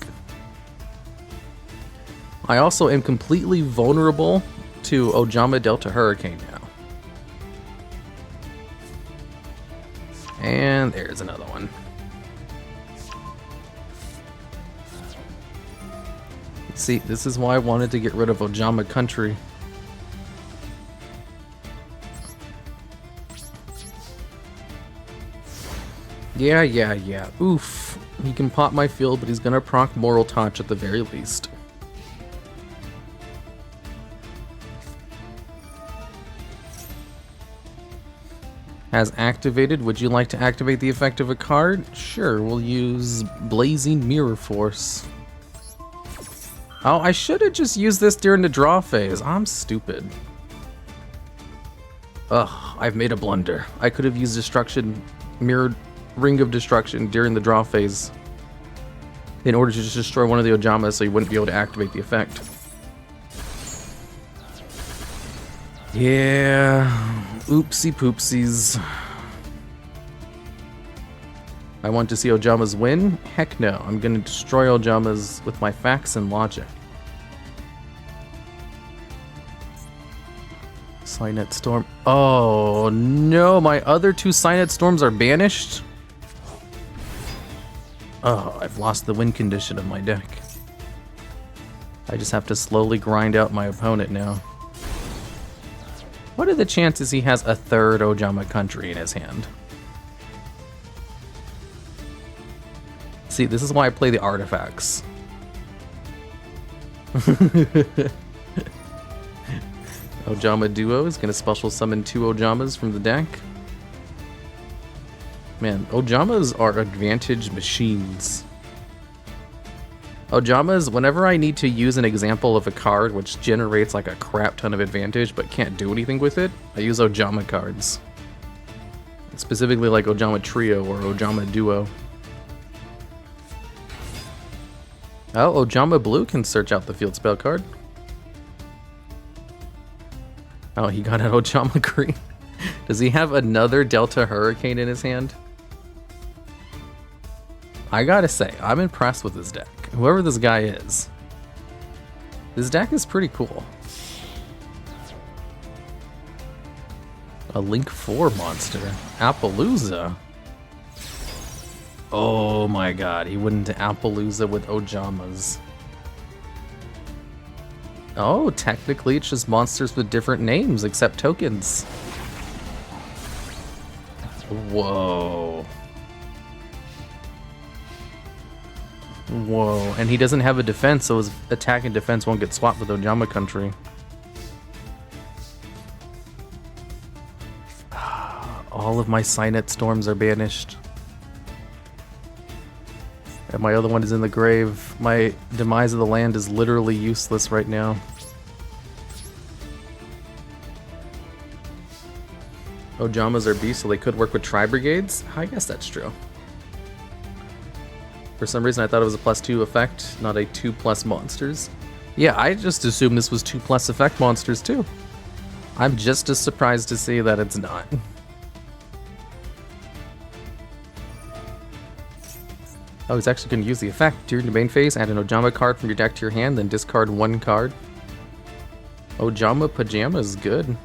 Speaker 1: I also am completely vulnerable to Ojama Delta Hurricane now. And there's another one. See, this is why I wanted to get rid of Ojama Country. Yeah. Oof. He can pop my field, but he's gonna proc Moral Touch at the very least. Has activated. Would you like to activate the effect of a card? Sure, we'll use Blazing Mirror Force. Oh, I should have just used this during the draw phase. I'm stupid. Ugh, I've made a blunder. I could have used Destruction, Mirrored Ring of Destruction during the draw phase in order to just destroy one of the Ojamas so you wouldn't be able to activate the effect. Yeah, oopsie poopsies. I want to see Ojamas win? Heck no, I'm gonna destroy Ojamas with my facts and logic. Cynet Storm. Oh no, my other 2 Cynet Storms are banished? Oh, I've lost the win condition of my deck. I just have to slowly grind out my opponent now. What are the chances he has a 3rd Ojama Country in his hand? See, this is why I play the artifacts. Ojama Duo is going to special summon 2 Ojamas from the deck. Man, Ojamas are advantage machines. Ojamas, whenever I need to use an example of a card which generates like a crap ton of advantage but can't do anything with it, I use Ojama cards. Specifically like Ojama Trio or Ojama Duo. Oh, Ojama Blue can search out the field spell card. Oh, he got an Ojama Green. Does he have another Delta Hurricane in his hand? I gotta say, I'm impressed with this deck. Whoever this guy is. This deck is pretty cool. A Link 4 monster. Appaloosa. Oh my god, he went into Appaloosa with Ojamas. Oh, technically it's just monsters with different names except tokens. Whoa. Whoa, and he doesn't have a defense, so his attack and defense won't get swapped with Ojama Country. All of my Cynet Storms are banished. And my other one is in the grave. My Demise of the Land is literally useless right now. Ojamas are beasts, so they could work with Tri-Brigades? I guess that's true. For some reason I thought it was a +2 effect, not a 2+ monsters. Yeah, I just assumed this was 2+ effect monsters too. I'm just as surprised to see that it's not. Oh, he's actually going to use the effect. During the main phase, add an Ojama card from your deck to your hand, then discard 1 card. Ojama Pajama is good.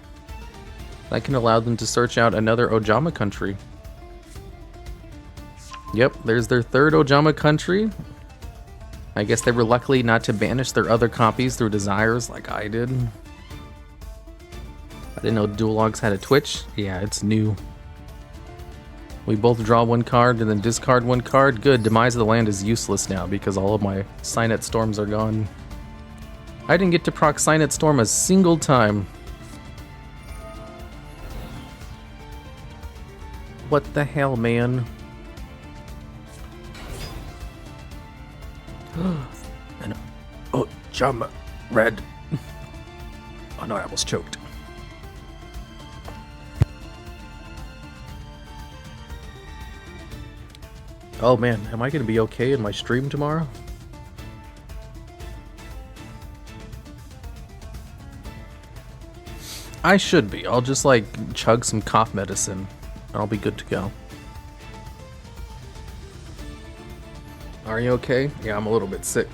Speaker 1: That can allow them to search out another Ojama country. Yep, there's their 3rd Ojama country. I guess they were lucky not to banish their other copies through desires like I did. I didn't know TheDuelLogs had a Twitch. Yeah, it's new. We both draw 1 card and then discard 1 card. Good, Demise of the Land is useless now because all of my Cynet Storms are gone. I didn't get to proc Cynet Storm a single time. What the hell, man? And Ojama red. Oh no, I almost choked. Oh man, am I gonna be okay in my stream tomorrow? I should be. I'll just like chug some cough medicine and I'll be good to go. Are you okay? Yeah, I'm a little bit sick.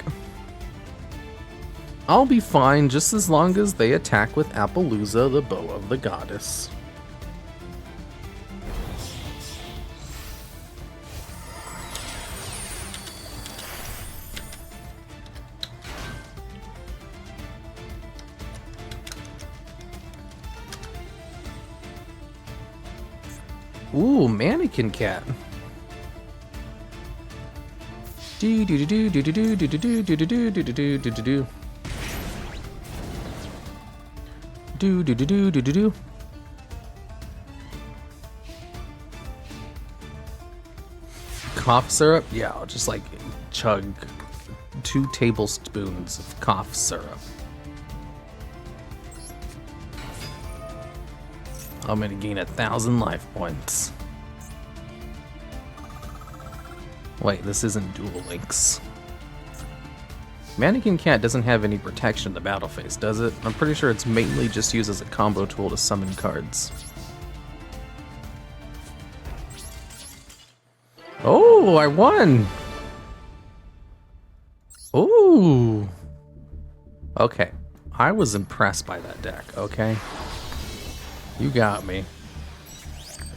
Speaker 1: I'll be fine just as long as they attack with Appaloosa, the Bow of the Goddess. Ooh, Mannequin Cat. Do do do do do do do do do do do do do do do do do. Do do do do do do do. Cough syrup? Yeah, I'll just like chug 2 tablespoons of cough syrup. I'm gonna gain 1,000 life points. Wait, this isn't Duel Links. Mannequin Cat doesn't have any protection in the battle phase, does it? I'm pretty sure it's mainly just used as a combo tool to summon cards. Oh, I won! Ooh! Okay, I was impressed by that deck, okay? You got me.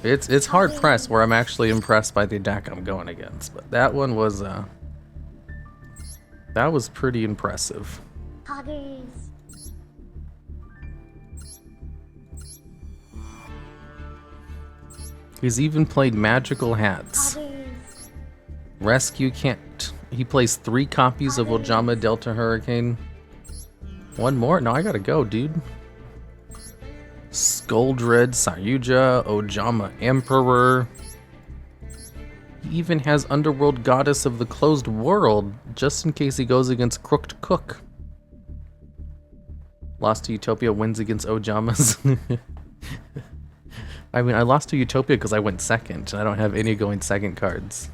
Speaker 1: It's hard pressed where I'm actually impressed by the deck I'm going against, but that one was that was pretty impressive.
Speaker 3: Poggers.
Speaker 1: He's even played Magical Hats.
Speaker 3: Poggers.
Speaker 1: Rescue can't. He plays 3 copies of Ojama Delta Hurricane. 1 more? No, I gotta go, dude. Skuldred, Sayuja, Ojama Emperor. He even has Underworld Goddess of the Closed World, just in case he goes against Crooked Cook. Lost to Utopia, wins against Ojamas. I mean, I lost to Utopia because I went second, and I don't have any going second cards.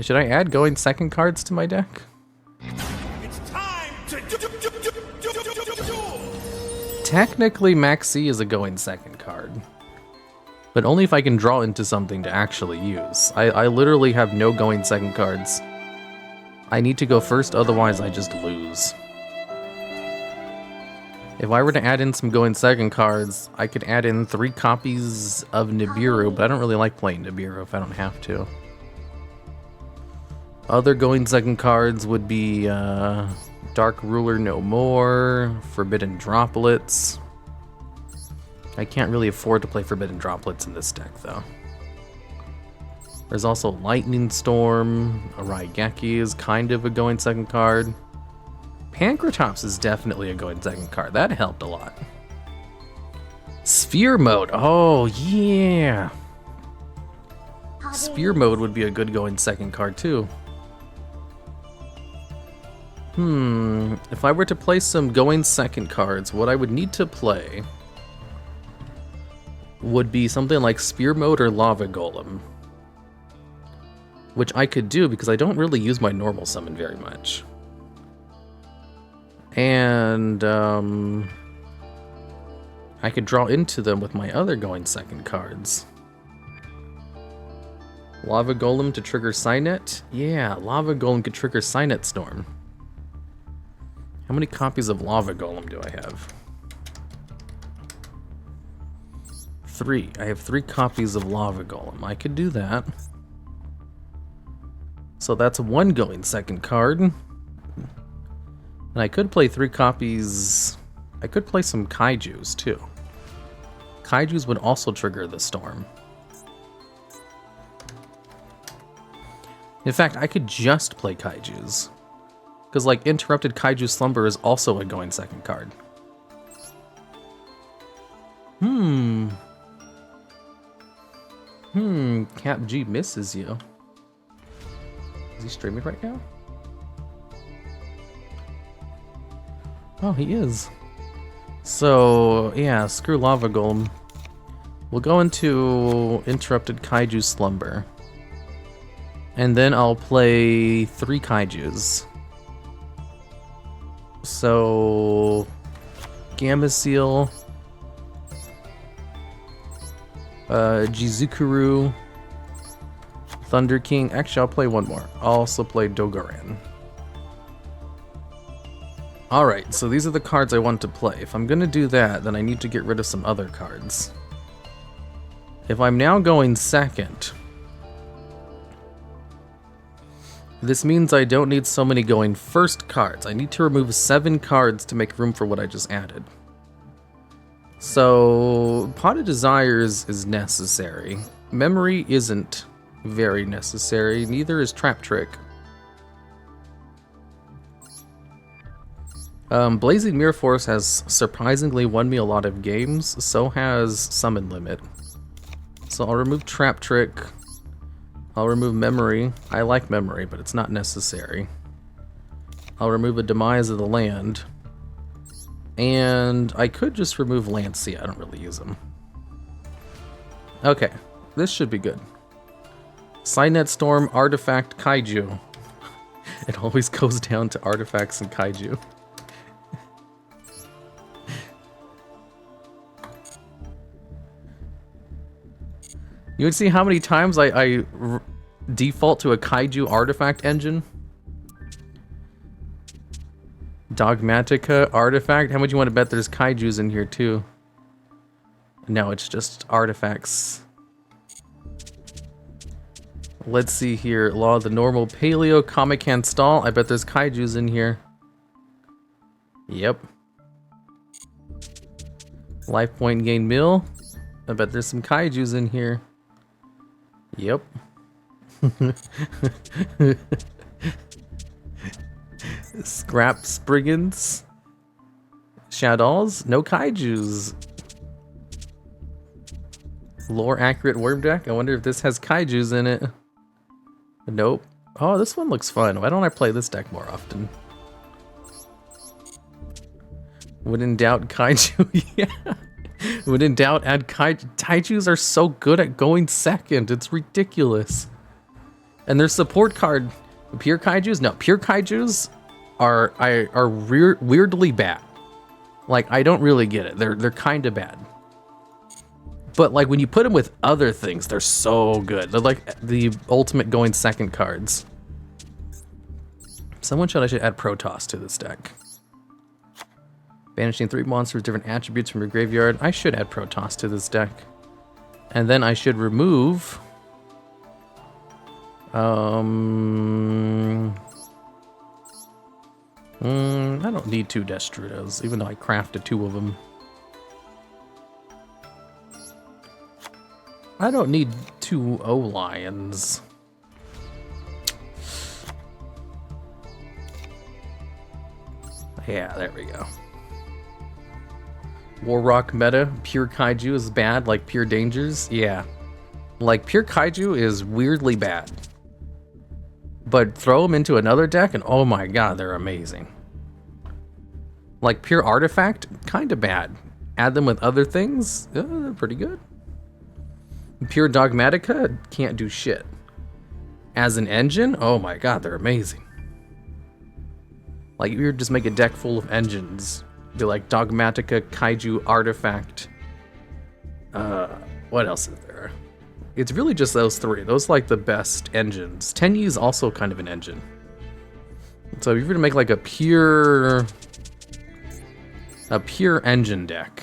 Speaker 1: Should I add going second cards to my deck?
Speaker 2: It's time to duel!
Speaker 1: Technically, Maxi is a going second card. But only if I can draw into something to actually use. I literally have no going second cards. I need to go first, otherwise I just lose. If I were to add in some going second cards, I could add in 3 copies of Nibiru, but I don't really like playing Nibiru if I don't have to. Other going second cards would be Dark Ruler No More, Forbidden Droplets. I can't really afford to play Forbidden Droplets in this deck, though. There's also Lightning Storm. Raigeki is kind of a going second card. Pancratops is definitely a going second card. That helped a lot. Sphere Mode. Oh, yeah. Sphere Mode would be a good going second card, too. If I were to play some going second cards, what I would need to play would be something like Spear Mode or Lava Golem. Which I could do because I don't really use my normal summon very much. And I could draw into them with my other going second cards. Lava Golem to trigger Cynet? Yeah, Lava Golem could trigger Cynet Storm. How many copies of Lava Golem do I have? 3. I have 3 copies of Lava Golem. I could do that. So that's 1 going second card. And I could play 3 copies... I could play some Kaijus, too. Kaijus would also trigger the storm. In fact, I could just play Kaijus. Because, like, Interrupted Kaiju Slumber is also a going second card. Cap G misses you. Is he streaming right now? Oh, he is. So, yeah, screw Lava Golem. We'll go into Interrupted Kaiju Slumber. And then I'll play 3 Kaijus. So, Gamma Seal, Jizukuru, Thunder King. Actually, I'll play one more. I'll also play Dogaran. Alright, so these are the cards I want to play. If I'm gonna do that, then I need to get rid of some other cards. If I'm now going second, this means I don't need so many going first cards. I need to remove 7 cards to make room for what I just added. So, Pot of Desires is necessary. Memory isn't very necessary, neither is Trap Trick. Blazing Mirror Force has surprisingly won me a lot of games, so has Summon Limit. So I'll remove Trap Trick. I'll remove Memory. I like Memory, but it's not necessary. I'll remove a Demise of the Land. And I could just remove Lancea. I don't really use them. Okay, this should be good. Cynet Storm, Artifact, Kaiju. It always goes down to artifacts and Kaiju. You would see how many times I default to a Kaiju artifact engine. Dogmatica, artifact. How much you want to bet there's Kaijus in here too? No, it's just artifacts. Let's see here. Law of the Normal, Paleo, Comican Stall. I bet there's Kaijus in here. Yep. Life Point Gain Mill. I bet there's some Kaijus in here. Yep. Scrap Spriggans. Shadows. No Kaijus. Lore Accurate Worm Deck. I wonder if this has Kaijus in it. Nope. Oh, this one looks fun. Why don't I play this deck more often? When in doubt, Kaiju. Yeah. When in doubt, add Kaiju. Kaijus are so good at going second. It's ridiculous. And their support card, Pure Kaijus? No, Pure Kaijus are weirdly bad. Like, I don't really get it. They're kind of bad. But, like, when you put them with other things, they're so good. They're like the ultimate going second cards. I should add Protoss to this deck. Banishing 3 monsters with different attributes from your graveyard. I should add Protoss to this deck. And then I should remove... I don't need 2 Destrudos, even though I crafted 2 of them. I don't need 2 O-Lions. Yeah, there we go. Warrock meta, Pure Kaiju is bad, like Pure Dangers? Yeah. Like, Pure Kaiju is weirdly bad. but throw them into another deck and oh my god, they're amazing. Like pure artifact, kind of bad. Add them with other things, they're pretty good. Pure Dogmatica, can't do shit. As an engine, oh my god, they're amazing. Like, you just make a deck full of engines. Be like Dogmatica, Kaiju, Artifact. What else is there? It's really just those three. Those are like the best engines. Tenyi is also kind of an engine. So if you're gonna make like a pure engine deck,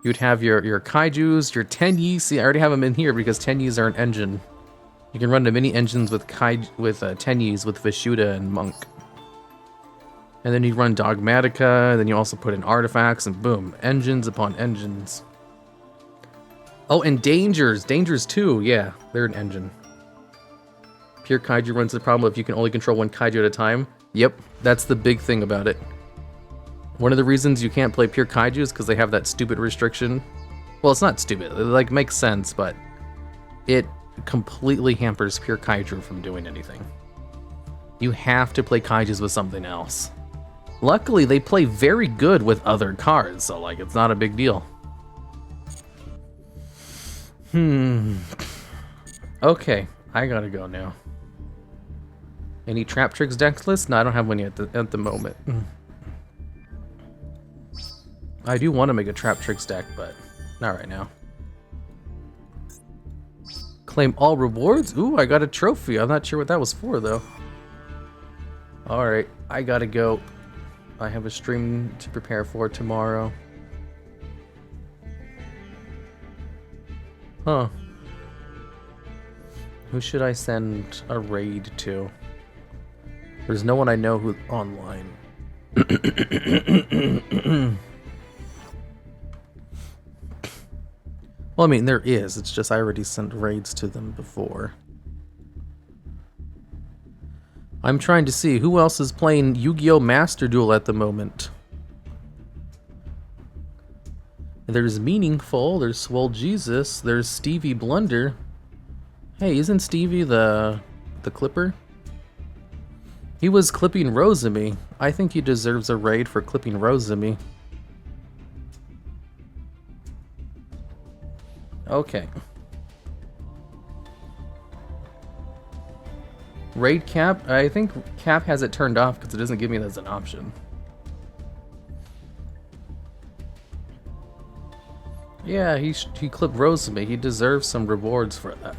Speaker 1: you'd have your Kaijus, your Tenyi. See, I already have them in here because Tenyis are an engine. You can run the mini engines with Tenyis with Vishuda and Monk. And then you run Dogmatica, then you also put in artifacts, and boom, engines upon engines. Oh, and Dangers. Dangers too, yeah, they're an engine. Pure Kaiju runs the problem if you can only control one Kaiju at a time. Yep, that's the big thing about it. One of the reasons you can't play Pure Kaiju is because they have that stupid restriction. Well, it's not stupid, it like makes sense, but it completely hampers Pure Kaiju from doing anything. You have to play Kaijus with something else. Luckily, they play very good with other cards, so like it's not a big deal. Okay, I gotta go now. Any Trap Tricks deck list? No, I don't have one yet at the moment. I do want to make a Trap Tricks deck, but not right now. Claim all rewards? Ooh, I got a trophy. I'm not sure what that was for, though. Alright, I gotta go. I have a stream to prepare for tomorrow. Huh. Who should I send a raid to? There's no one I know who's online. Well, I mean, there is. It's just I already sent raids to them before. I'm trying to see who else is playing Yu-Gi-Oh! Master Duel at the moment. There's Meaningful, there's Swole Jesus, there's Stevie Blunder. Hey, isn't Stevie the clipper? He was clipping Rosemi. I think he deserves a raid for clipping Rosemi. Okay. Raid cap? I think cap has it turned off because it doesn't give me that as an option. Yeah, he clipped Rosemi. He deserves some rewards for that.